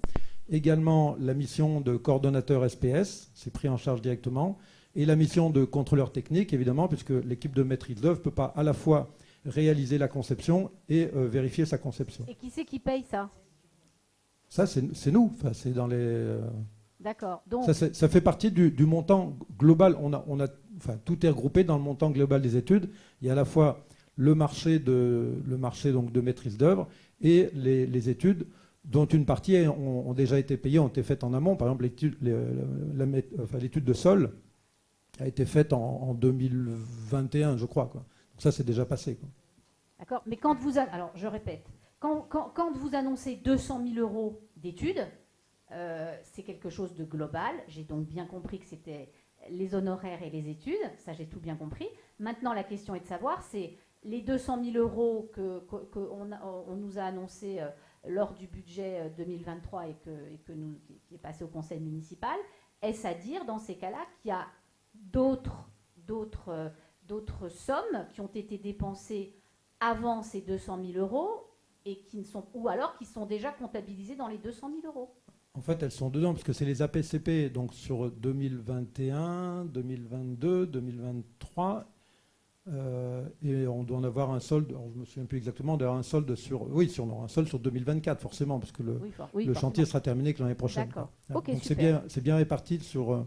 Également la mission de coordonnateur SPS, c'est pris en charge directement. Et la mission de contrôleur technique, évidemment, puisque l'équipe de maîtrise d'œuvre ne peut pas à la fois réaliser la conception et vérifier sa conception. Et qui c'est qui paye ça ? Ça, c'est nous. Enfin, c'est dans les. D'accord. Donc ça fait partie du montant global. Tout est regroupé dans le montant global des études. Il y a à la fois le marché donc de maîtrise d'œuvre et les études dont une partie ont déjà été payées, ont été faites en amont. Par exemple, l'étude de sol a été faite en 2021, je crois, quoi. Donc ça, c'est déjà passé, quoi. D'accord. Mais alors, je répète. Quand vous annoncez 200 000 € d'études, c'est quelque chose de global. J'ai donc bien compris que c'était les honoraires et les études. Ça, j'ai tout bien compris. Maintenant, la question est de savoir, c'est les 200 000 euros qu'on nous a annoncés lors du budget 2023 et qui est passé au conseil municipal. Est-ce à dire, dans ces cas-là, qu'il y a d'autres sommes qui ont été dépensées avant ces 200 000 euros et ou alors qui sont déjà comptabilisées dans les 200 000 euros? En fait, elles sont dedans, parce que c'est les APCP, donc sur 2021, 2022, 2023, et on doit en avoir un solde, alors je ne me souviens plus exactement, d'avoir un solde sur 2024, forcément, parce que le chantier sera terminé que l'année prochaine. D'accord. Donc Ok, c'est bien réparti sur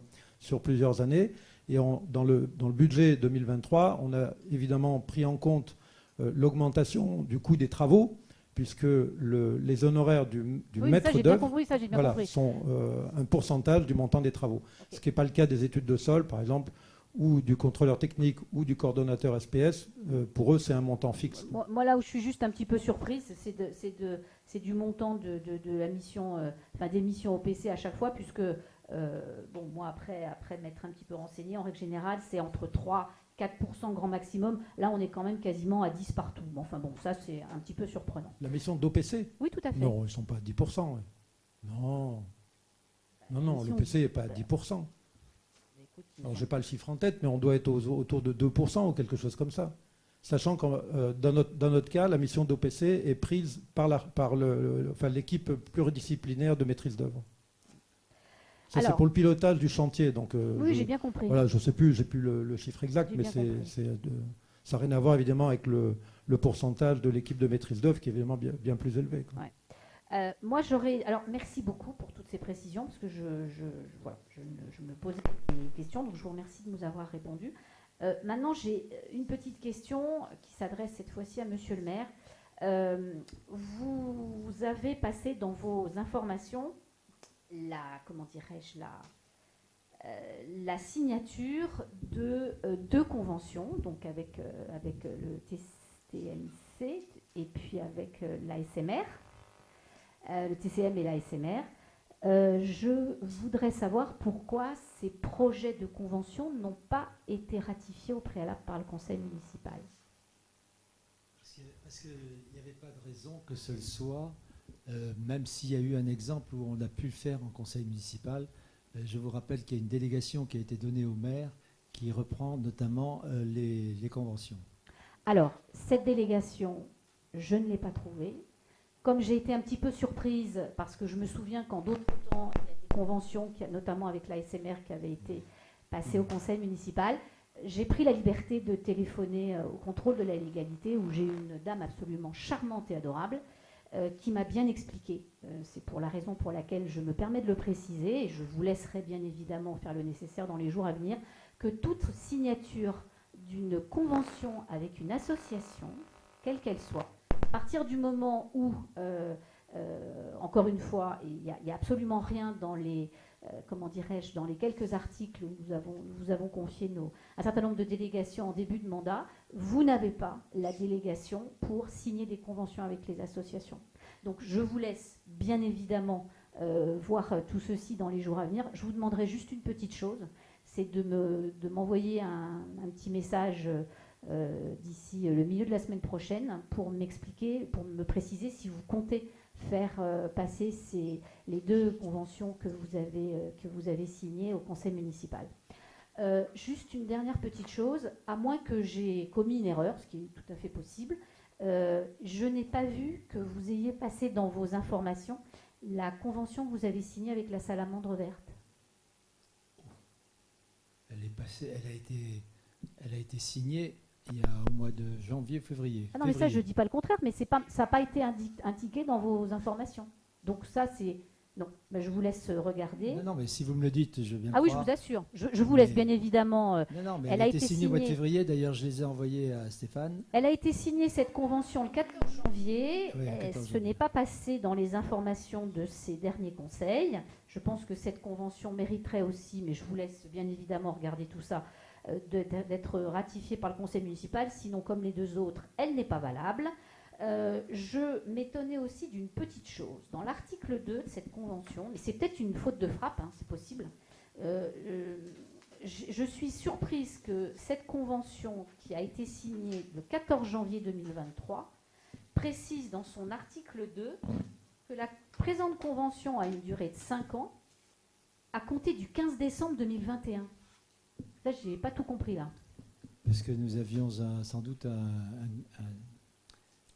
plusieurs années. Et dans le budget 2023, on a évidemment pris en compte l'augmentation du coût des travaux, puisque les honoraires du maître d'œuvre sont un pourcentage du montant des travaux. Okay. Ce qui n'est pas le cas des études de sol, par exemple, ou du contrôleur technique ou du coordonnateur SPS. Pour eux, c'est un montant fixe. Moi, là où je suis juste un petit peu surprise, c'est du montant de la mission, des missions OPC à chaque fois, puisque, moi, après m'être un petit peu renseigné, en règle générale, c'est entre 3-4% grand maximum. Là, on est quand même quasiment à 10 partout. Enfin bon, ça, c'est un petit peu surprenant. La mission d'OPC? Oui, tout à fait. Non, ils ne sont pas à 10%. Ouais. Non, l'OPC n'est pas à 10%. Alors, je n'ai pas le chiffre en tête, mais on doit être autour de 2% ou quelque chose comme ça. Sachant que dans notre cas, la mission d'OPC est prise par l'équipe pluridisciplinaire de maîtrise d'œuvre. Ça, c'est pour le pilotage du chantier. Donc, oui, j'ai bien compris. Voilà, je ne sais plus, j'ai plus le chiffre exact, mais ça n'a rien à voir évidemment avec le pourcentage de l'équipe de maîtrise d'œuvre qui est évidemment bien plus élevé. Quoi. Ouais. Moi, alors, merci beaucoup pour toutes ces précisions, parce que je me posais des questions, donc je vous remercie de nous avoir répondu. Maintenant, j'ai une petite question qui s'adresse cette fois-ci à Monsieur le maire. Vous avez passé dans vos informations la signature de deux conventions, donc avec le TCMC et puis avec l'ASMR. Le TCM et l'ASMR. Je voudrais savoir pourquoi ces projets de convention n'ont pas été ratifiés au préalable par le conseil municipal. Parce qu'il n'y avait pas de raison que ce soit, même s'il y a eu un exemple où on a pu le faire en conseil municipal. Je vous rappelle qu'il y a une délégation qui a été donnée au maire qui reprend notamment les conventions. Alors, cette délégation, je ne l'ai pas trouvée. Comme j'ai été un petit peu surprise, parce que je me souviens qu'en d'autres temps, il y a des conventions, notamment avec l'ASMR, qui avaient été passées au conseil municipal, j'ai pris la liberté de téléphoner au contrôle de la légalité, où j'ai eu une dame absolument charmante et adorable, qui m'a bien expliqué. C'est pour la raison pour laquelle je me permets de le préciser, et je vous laisserai bien évidemment faire le nécessaire dans les jours à venir, que toute signature d'une convention avec une association, quelle qu'elle soit, à partir du moment où, encore une fois, il n'y a absolument rien dans les, dans les quelques articles où nous avons confié un certain nombre de délégations en début de mandat, vous n'avez pas la délégation pour signer des conventions avec les associations. Donc je vous laisse bien évidemment voir tout ceci dans les jours à venir. Je vous demanderai juste une petite chose, c'est de m'envoyer un petit message d'ici le milieu de la semaine prochaine pour m'expliquer, pour me préciser si vous comptez faire passer les deux conventions que vous avez signées au conseil municipal. Juste une dernière petite chose, à moins que j'ai commis une erreur, ce qui est tout à fait possible, je n'ai pas vu que vous ayez passé dans vos informations la convention que vous avez signée avec la Salamandre verte. Elle a été signée il y a au mois de janvier-février. Ah non, mais ça, je ne dis pas le contraire, mais ça n'a pas été indiqué dans vos informations. Donc ça, c'est... Non, ben je vous laisse regarder. Non, mais si vous me le dites, je viens. Ah oui, je vous assure. Je vous laisse bien évidemment... Non, mais elle a été signée au mois de février. D'ailleurs, je les ai envoyés à Stéphane. Elle a été signée, cette convention, le 14 janvier. Oui, ce n'est pas passé dans les informations de ces derniers conseils. Je pense que cette convention mériterait aussi, mais je vous laisse bien évidemment regarder tout ça, d'être ratifiée par le conseil municipal. Sinon, comme les deux autres, elle n'est pas valable. Je m'étonnais aussi d'une petite chose. Dans l'article 2 de cette convention, et c'est peut-être une faute de frappe, hein, c'est possible, je suis surprise que cette convention qui a été signée le 14 janvier 2023 précise dans son article 2 que la présente convention a une durée de 5 ans à compter du 15 décembre 2021. Là, je n'ai pas tout compris là. Parce que nous avions sans doute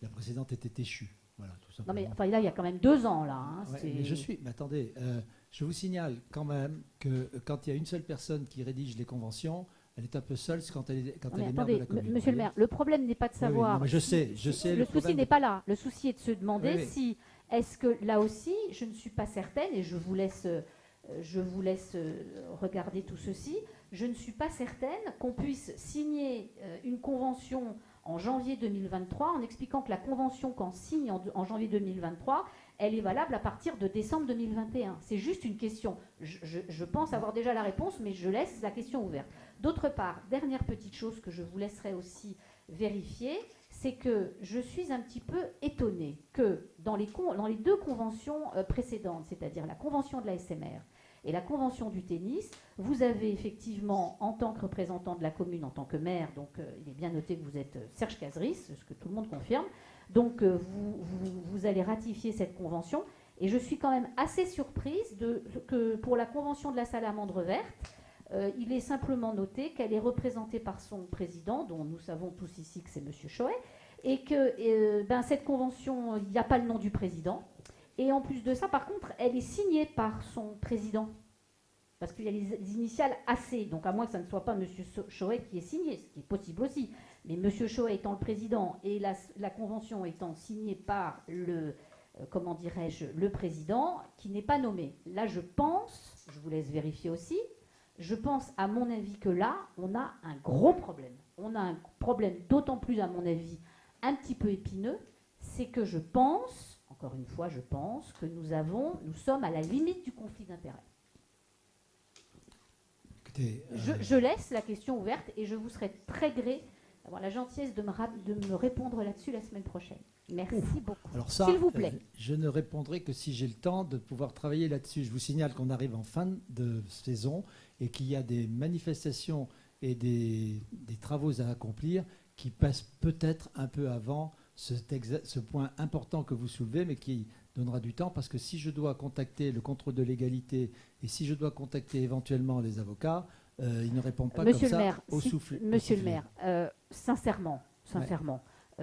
la précédente était échue. Voilà, tout simplement. Non mais enfin, là, il y a quand même 2 ans là. Hein, ouais, mais attendez, je vous signale quand même que quand il y a une seule personne qui rédige les conventions, elle est un peu seule quand elle est maire de la commune. Monsieur le maire, le problème n'est pas de savoir. Oui, non, mais je sais. Le souci n'est pas là. Le souci est de se demander si, est-ce que là aussi, je ne suis pas certaine, et je vous laisse regarder tout ceci, je ne suis pas certaine qu'on puisse signer une convention en janvier 2023 en expliquant que la convention qu'on signe en janvier 2023, elle est valable à partir de décembre 2021. C'est juste une question. Je pense avoir déjà la réponse, mais je laisse la question ouverte. D'autre part, dernière petite chose que je vous laisserai aussi vérifier, c'est que je suis un petit peu étonnée que dans les 2 conventions précédentes, c'est-à-dire la convention de la SMR et la convention du tennis, vous avez effectivement, en tant que représentant de la commune, en tant que maire, donc il est bien noté que vous êtes Serge Cazeris, ce que tout le monde confirme, donc vous allez ratifier cette convention, et je suis quand même assez surprise que pour la convention de la Salamandre verte, il est simplement noté qu'elle est représentée par son président, dont nous savons tous ici que c'est M. Choet, et que cette convention, il n'y a pas le nom du président. Et en plus de ça, par contre, elle est signée par son président. Parce qu'il y a les initiales AC. Donc à moins que ça ne soit pas M. Choet qui est signé, ce qui est possible aussi. Mais M. Choet étant le président et la convention étant signée par le président, qui n'est pas nommé. Là, je pense, je vous laisse vérifier aussi, je pense à mon avis que là, on a un gros problème. On a un problème d'autant plus, à mon avis, un petit peu épineux, c'est que je pense, encore une fois, je pense que nous sommes à la limite du conflit d'intérêts. Écoutez, je laisse la question ouverte et je vous serai très gré d'avoir la gentillesse de me répondre là-dessus la semaine prochaine. Merci beaucoup. Alors ça, s'il vous plaît. Je ne répondrai que si j'ai le temps de pouvoir travailler là-dessus. Je vous signale qu'on arrive en fin de saison et qu'il y a des manifestations et des travaux à accomplir qui passent peut-être un peu avant ce point important que vous soulevez, mais qui donnera du temps, parce que si je dois contacter le contrôle de légalité et si je dois contacter éventuellement les avocats, ils ne répondent pas Monsieur comme le ça maire, au souffle. Monsieur le maire, sincèrement,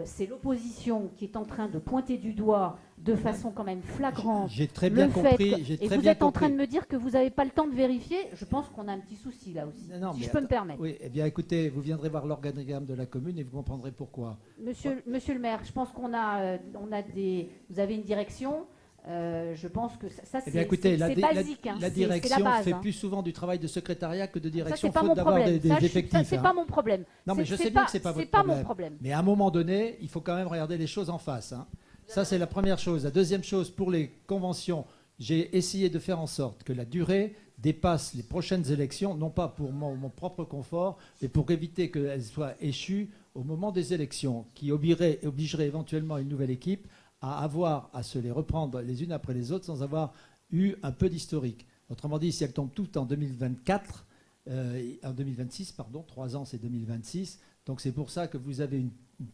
c'est l'opposition qui est en train de pointer du doigt de façon quand même flagrante. J'ai très bien compris. Et vous êtes en train de me dire que vous n'avez pas le temps de vérifier. Je pense qu'on a un petit souci là aussi, si je peux me permettre. Oui, eh bien écoutez, vous viendrez voir l'organigramme de la commune et vous comprendrez pourquoi. Monsieur le maire, je pense qu'on a vous avez une direction. Je pense que ça c'est basique. La direction fait plus souvent du travail de secrétariat que de direction, faute d'avoir des effectifs. Ça, c'est pas mon problème. Non, mais je sais bien que c'est pas votre problème. Mon problème. Mais à un moment donné, il faut quand même regarder les choses en face. Hein. Ça, c'est la première chose. La deuxième chose, pour les conventions, j'ai essayé de faire en sorte que la durée dépasse les prochaines élections, non pas pour mon propre confort, mais pour éviter qu'elles soient échues au moment des élections, qui obligerait éventuellement une nouvelle équipe à avoir à se les reprendre les unes après les autres sans avoir eu un peu d'historique. Autrement dit, si elles tombent toutes en 2024, en 2026, pardon, 3 ans c'est 2026, donc c'est pour ça que vous avez une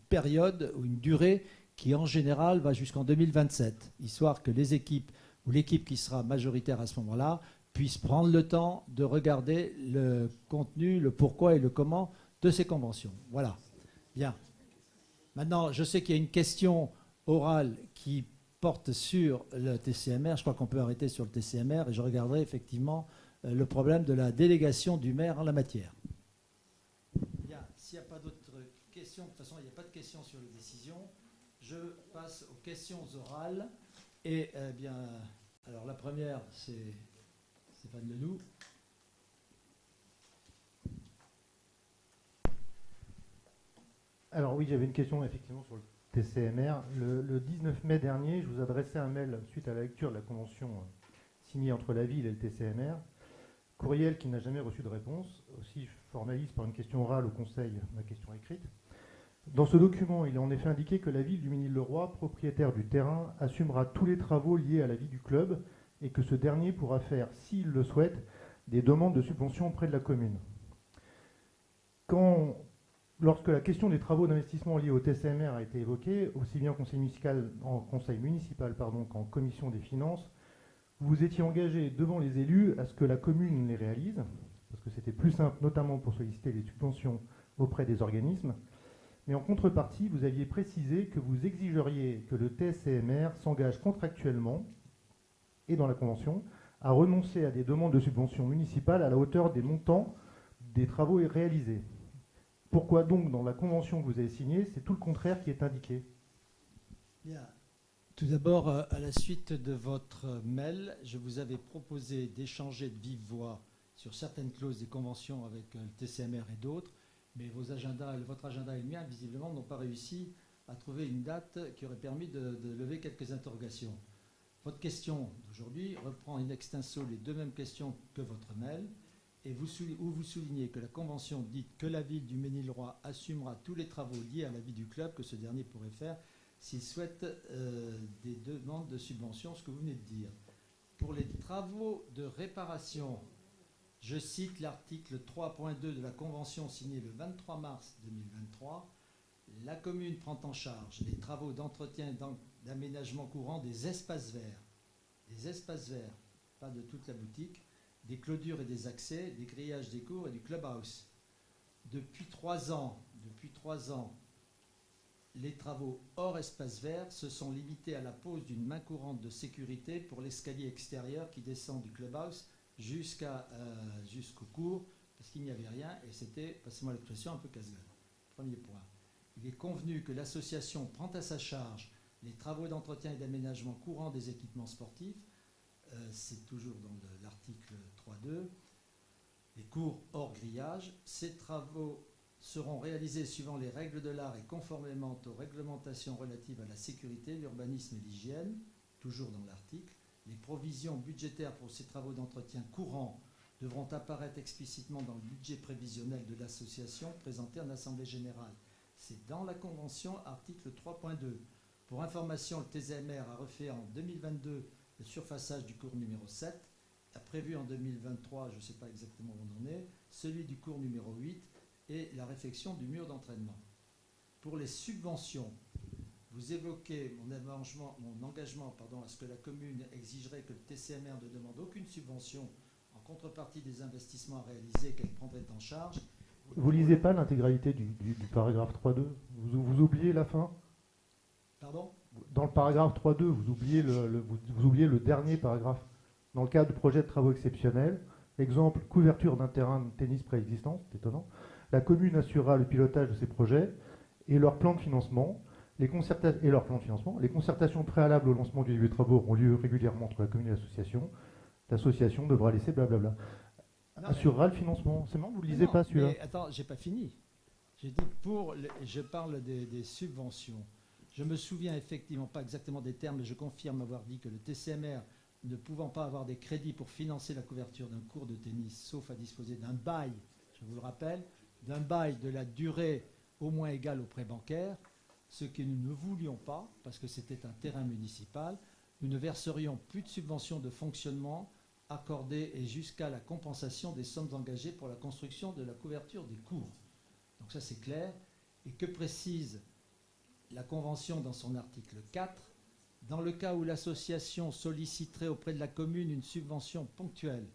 période ou une durée qui en général va jusqu'en 2027, histoire que les équipes ou l'équipe qui sera majoritaire à ce moment-là puisse prendre le temps de regarder le contenu, le pourquoi et le comment de ces conventions. Voilà. Bien. Maintenant, je sais qu'il y a une question orale qui porte sur le TCMR. Je crois qu'on peut arrêter sur le TCMR et je regarderai effectivement le problème de la délégation du maire en la matière. Bien, s'il n'y a pas d'autres questions, de toute façon il n'y a pas de questions sur les décisions, je passe aux questions orales. Et bien, alors la première c'est Stéphane Ledoux. Alors oui, j'avais une question effectivement sur le TCMR. Le 19 mai dernier, je vous adressais un mail suite à la lecture de la convention signée entre la ville et le TCMR. Courriel qui n'a jamais reçu de réponse. Aussi, je formalise par une question orale au Conseil ma question écrite. Dans ce document, il est en effet indiqué que la ville du Ménil-le-Roi, propriétaire du terrain, assumera tous les travaux liés à la vie du club et que ce dernier pourra faire, s'il le souhaite, des demandes de subvention auprès de la commune. Lorsque la question des travaux d'investissement liés au TCMR a été évoquée, aussi bien en conseil municipal qu'en commission des finances, vous étiez engagé devant les élus à ce que la commune les réalise, parce que c'était plus simple, notamment pour solliciter les subventions auprès des organismes. Mais en contrepartie, vous aviez précisé que vous exigeriez que le TSCMR s'engage contractuellement, et dans la convention, à renoncer à des demandes de subventions municipales à la hauteur des montants des travaux réalisés. Pourquoi donc, dans la convention que vous avez signée, c'est tout le contraire qui est indiqué? Bien. Tout d'abord, à la suite de votre mail, je vous avais proposé d'échanger de vive voix sur certaines clauses des conventions avec le TCMR et d'autres, mais votre agenda et le mien, visiblement, n'ont pas réussi à trouver une date qui aurait permis de lever quelques interrogations. Votre question d'aujourd'hui reprend in extenso les deux mêmes questions que votre mail, et où vous soulignez que la convention dit que la ville du Ménil-le-Roi assumera tous les travaux liés à la vie du club que ce dernier pourrait faire s'il souhaite des demandes de subvention, ce que vous venez de dire. Pour les travaux de réparation, je cite l'article 3.2 de la convention signée le 23 mars 2023. La commune prend en charge les travaux d'entretien et d'aménagement courant des espaces verts, pas de toute la boutique, des clôtures et des accès, des grillages des cours et du clubhouse. Depuis 3 ans, les travaux hors espace vert se sont limités à la pose d'une main courante de sécurité pour l'escalier extérieur qui descend du clubhouse jusqu'au cours, parce qu'il n'y avait rien, et c'était, passez-moi l'expression, un peu casse-gueule. Premier point. Il est convenu que l'association prend à sa charge les travaux d'entretien et d'aménagement courant des équipements sportifs, c'est toujours dans l'article 3.2, les cours hors grillage. Ces travaux seront réalisés suivant les règles de l'art et conformément aux réglementations relatives à la sécurité, l'urbanisme et l'hygiène, toujours dans l'article. Les provisions budgétaires pour ces travaux d'entretien courant devront apparaître explicitement dans le budget prévisionnel de l'association présenté en Assemblée générale. C'est dans la Convention, article 3.2. Pour information, le TZMR a refait en 2022 le surfaçage du cours numéro 7, a prévu en 2023, je ne sais pas exactement où on en est, celui du cours numéro 8 et la réfection du mur d'entraînement. Pour les subventions, vous évoquez mon engagement à ce que la commune exigerait que le TCMR ne demande aucune subvention en contrepartie des investissements à réaliser qu'elle prendrait en charge. Vous ne lisez pas l'intégralité du paragraphe 3.2 vous oubliez la fin? Pardon? Dans le paragraphe 3.2, vous oubliez le dernier paragraphe. Dans le cadre du projet de travaux exceptionnels, exemple, couverture d'un terrain de tennis préexistant, c'est étonnant, la commune assurera le pilotage de ces projets et leur plan de financement. Les concertations préalables au lancement du début de travaux auront lieu régulièrement entre la commune et l'association. L'association devra laisser blablabla. Assurera le financement. C'est bon, vous ne lisez pas celui-là? Mais attends, j'ai pas fini. J'ai dit je parle des subventions. Je me souviens effectivement pas exactement des termes, mais je confirme avoir dit que le TCMR, ne pouvant pas avoir des crédits pour financer la couverture d'un cours de tennis, sauf à disposer d'un bail, je vous le rappelle, d'un bail de la durée au moins égale au prêt bancaire, ce que nous ne voulions pas, parce que c'était un terrain municipal, nous ne verserions plus de subventions de fonctionnement accordées et jusqu'à la compensation des sommes engagées pour la construction de la couverture des cours. Donc ça c'est clair. Et que précise la Convention dans son article 4, dans le cas où l'association solliciterait auprès de la commune une subvention ponctuelle,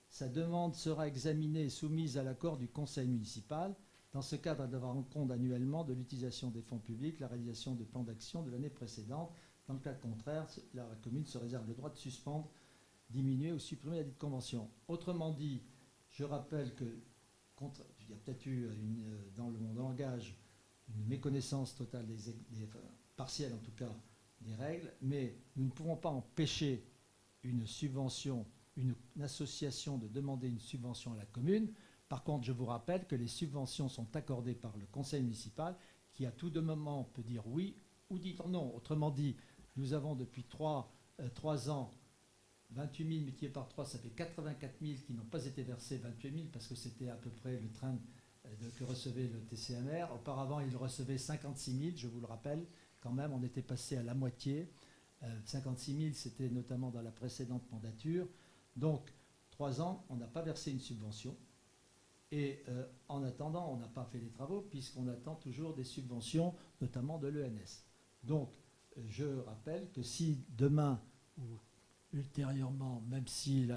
sa demande sera examinée et soumise à l'accord du conseil municipal. Dans ce cadre, elle devra rendre compte annuellement de l'utilisation des fonds publics, la réalisation des plans d'action de l'année précédente. Dans le cas contraire, la commune se réserve le droit de suspendre, diminuer ou supprimer la dite convention. Autrement dit, je rappelle que, il y a peut-être eu dans mon langage une méconnaissance totale, partielle en tout cas, des règles, mais nous ne pouvons pas empêcher une subvention, une association de demander une subvention à la commune. Par contre, je vous rappelle que les subventions sont accordées par le conseil municipal qui à tout de moment peut dire oui ou dire non. Autrement dit, nous avons depuis 3 ans 28 000 multiplié par 3, ça fait 84 000 qui n'ont pas été versés, 28 000 parce que c'était à peu près le train que recevait le TCMR. Auparavant, il recevait 56 000, je vous le rappelle. Quand même, on était passé à la moitié. 56 000, c'était notamment dans la précédente mandature. Donc, 3 ans, on n'a pas versé une subvention. Et en attendant, on n'a pas fait les travaux puisqu'on attend toujours des subventions, notamment de l'ENS. Donc, je rappelle que si demain ou ultérieurement, même si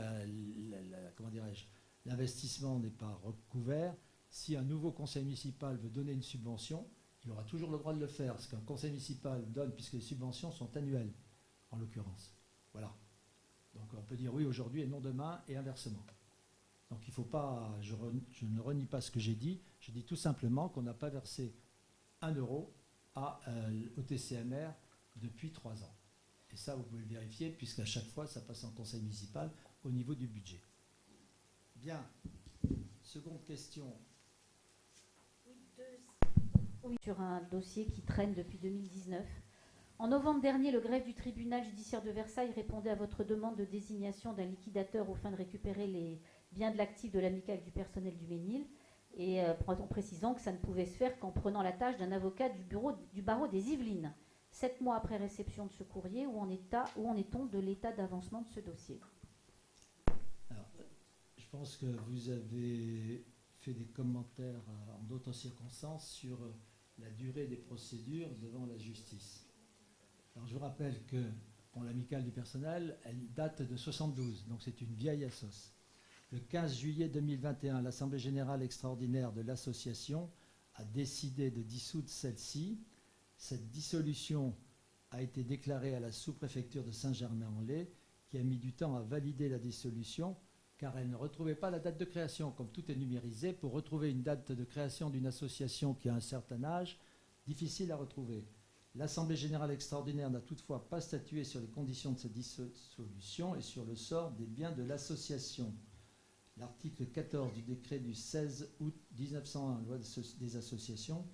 l'investissement n'est pas recouvert, si un nouveau conseil municipal veut donner une subvention, il aura toujours le droit de le faire. Parce qu'un conseil municipal donne, puisque les subventions sont annuelles, en l'occurrence. Voilà. Donc on peut dire oui aujourd'hui et non demain, et inversement. Donc il ne faut pas, je ne renie pas ce que j'ai dit, je dis tout simplement qu'on n'a pas versé 1 euro au TCMR depuis 3 ans. Et ça, vous pouvez le vérifier, puisqu'à chaque fois, ça passe en conseil municipal au niveau du budget. Bien. Seconde question. Oui, sur un dossier qui traîne depuis 2019. En novembre dernier, le greffe du tribunal judiciaire de Versailles répondait à votre demande de désignation d'un liquidateur aux fins de récupérer les biens de l'actif de l'amicale du personnel du Ménil, et en précisant que ça ne pouvait se faire qu'en prenant la tâche d'un avocat du barreau des Yvelines. 7 mois après réception de ce courrier, où en est-on de l'état d'avancement de ce dossier? Alors, je pense que vous avez fait des commentaires en d'autres circonstances sur la durée des procédures devant la justice. Alors, je vous rappelle que pour l'amicale du personnel, elle date de 72, donc c'est une vieille assoce. Le 15 juillet 2021, l'Assemblée générale extraordinaire de l'association a décidé de dissoudre celle-ci. Cette dissolution a été déclarée à la sous-préfecture de Saint-Germain-en-Laye, qui a mis du temps à valider la dissolution, car elle ne retrouvait pas la date de création. Comme tout est numérisé, pour retrouver une date de création d'une association qui a un certain âge, difficile à retrouver. L'Assemblée générale extraordinaire n'a toutefois pas statué sur les conditions de cette dissolution et sur le sort des biens de l'association. L'article 14 du décret du 16 août 1901, loi des associations,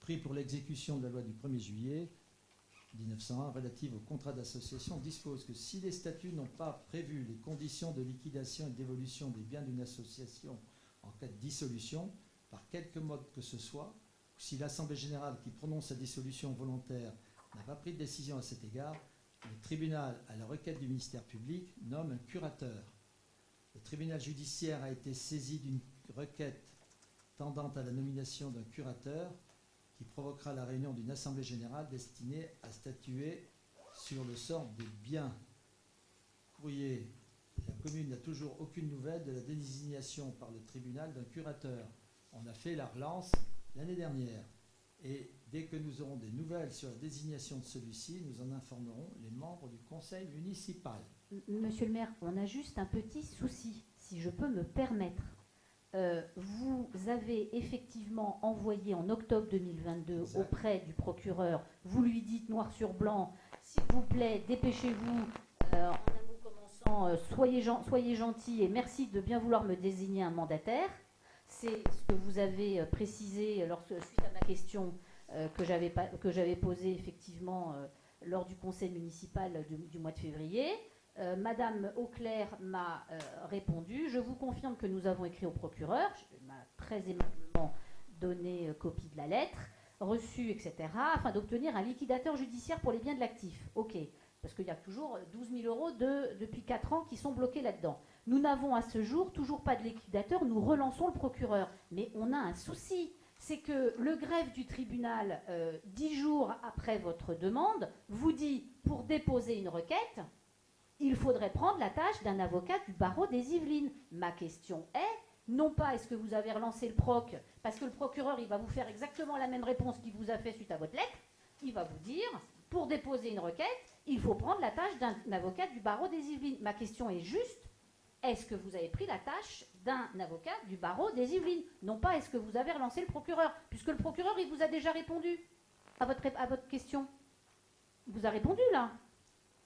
pris pour l'exécution de la loi du 1er juillet 1901 relative au contrat d'association, dispose que si les statuts n'ont pas prévu les conditions de liquidation et d'évolution des biens d'une association en cas de dissolution, par quelque mode que ce soit, ou si l'Assemblée générale qui prononce la dissolution volontaire n'a pas pris de décision à cet égard, le tribunal, à la requête du ministère public, nomme un curateur. Le tribunal judiciaire a été saisi d'une requête tendant à la nomination d'un curateur qui provoquera la réunion d'une assemblée générale destinée à statuer sur le sort des biens. Courrier. La commune n'a toujours aucune nouvelle de la désignation par le tribunal d'un curateur. On a fait la relance l'année dernière. Et dès que nous aurons des nouvelles sur la désignation de celui-ci, nous en informerons les membres du conseil municipal. Monsieur le maire, on a juste un petit souci, si je peux me permettre. Vous avez effectivement envoyé en octobre 2022 auprès du procureur, vous lui dites noir sur blanc, s'il vous plaît, dépêchez-vous, en un mot commençant, soyez gentil et merci de bien vouloir me désigner un mandataire. C'est ce que vous avez précisé suite à ma question que j'avais posée effectivement lors du conseil municipal du mois de février. Madame Auclair m'a répondu. Je vous confirme que nous avons écrit au procureur. Elle m'a très aimablement donné copie de la lettre, reçue, etc., afin d'obtenir un liquidateur judiciaire pour les biens de l'actif. OK. Parce qu'il y a toujours 12 000 euros depuis 4 ans qui sont bloqués là-dedans. Nous n'avons à ce jour toujours pas de liquidateur. Nous relançons le procureur. Mais on a un souci. C'est que le greffe du tribunal, 10 jours après votre demande, vous dit, pour déposer une requête, il faudrait prendre la tâche d'un avocat du barreau des Yvelines. Ma question est, non pas est-ce que vous avez relancé le proc, parce que le procureur, il va vous faire exactement la même réponse qu'il vous a fait suite à votre lettre. Il va vous dire, pour déposer une requête, il faut prendre la tâche d'un avocat du barreau des Yvelines. Ma question est juste, est-ce que vous avez pris la tâche d'un avocat du barreau des Yvelines? Non pas est-ce que vous avez relancé le procureur, puisque le procureur, il vous a déjà répondu à votre question. Il vous a répondu, là.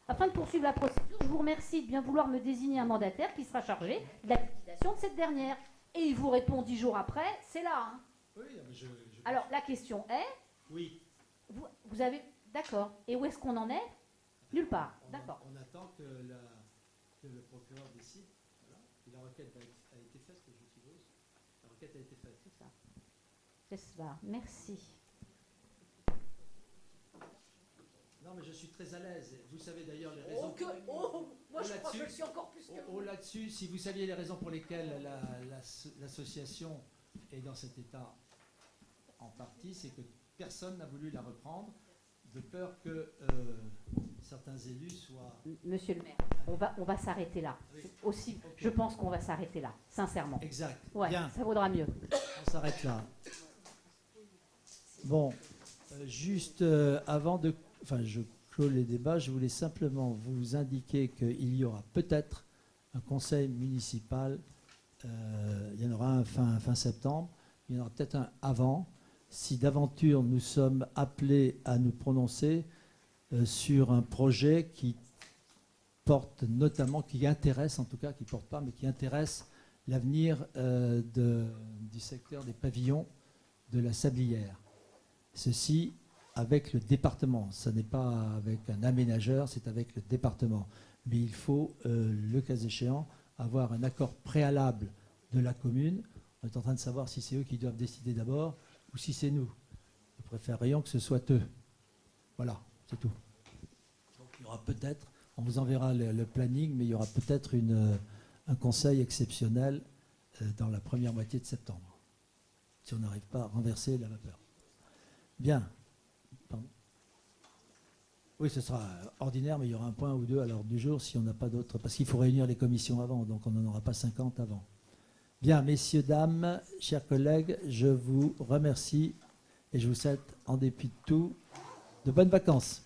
Afin de poursuivre la procédure, je vous remercie de bien vouloir me désigner un mandataire qui sera chargé de la liquidation de cette dernière. Et il vous répond 10 jours après, c'est là. Hein. Oui, mais alors, la question est... Oui. Vous avez... D'accord. Et où est-ce qu'on en est? Nulle part. D'accord. On attend que le procureur décide. Voilà. Et la requête a été faite, je suppose. La requête a été faite. C'est ça. C'est cela. Merci. Non, mais je suis très à l'aise. Vous savez d'ailleurs les raisons. Moi, je crois que je le suis encore plus que vous. Là-dessus, si vous saviez les raisons pour lesquelles l'association est dans cet état en partie, c'est que personne n'a voulu la reprendre, de peur que certains élus soient... Monsieur le maire, on va s'arrêter là. Oui. Aussi, Ok. je pense qu'on va s'arrêter là, sincèrement. Exact. Ouais, Bien, ça vaudra mieux. on s'arrête là. Bon, juste avant de... Enfin, je clôt les débats. Je voulais simplement vous indiquer qu'il y aura peut-être un conseil municipal. Il y en aura un fin septembre. Il y en aura peut-être un avant. Si d'aventure nous sommes appelés à nous prononcer sur un projet qui porte notamment, qui intéresse en tout cas, qui ne porte pas, mais qui intéresse l'avenir du secteur des pavillons de la Sablière. Ceci avec le département. Ce n'est pas avec un aménageur, c'est avec le département. Mais il faut, le cas échéant, avoir un accord préalable de la commune. On est en train de savoir si c'est eux qui doivent décider d'abord ou si c'est nous. Nous préférerions que ce soit eux. Voilà, c'est tout. Donc, il y aura peut-être, on vous enverra le planning, mais il y aura peut-être un conseil exceptionnel dans la première moitié de septembre, si on n'arrive pas à renverser la vapeur. Bien. Pardon. Oui, ce sera ordinaire, mais il y aura un point ou deux à l'ordre du jour si on n'a pas d'autres, parce qu'il faut réunir les commissions avant, donc on n'en aura pas 50 avant. Bien, messieurs, dames, chers collègues, je vous remercie et je vous souhaite, en dépit de tout, de bonnes vacances.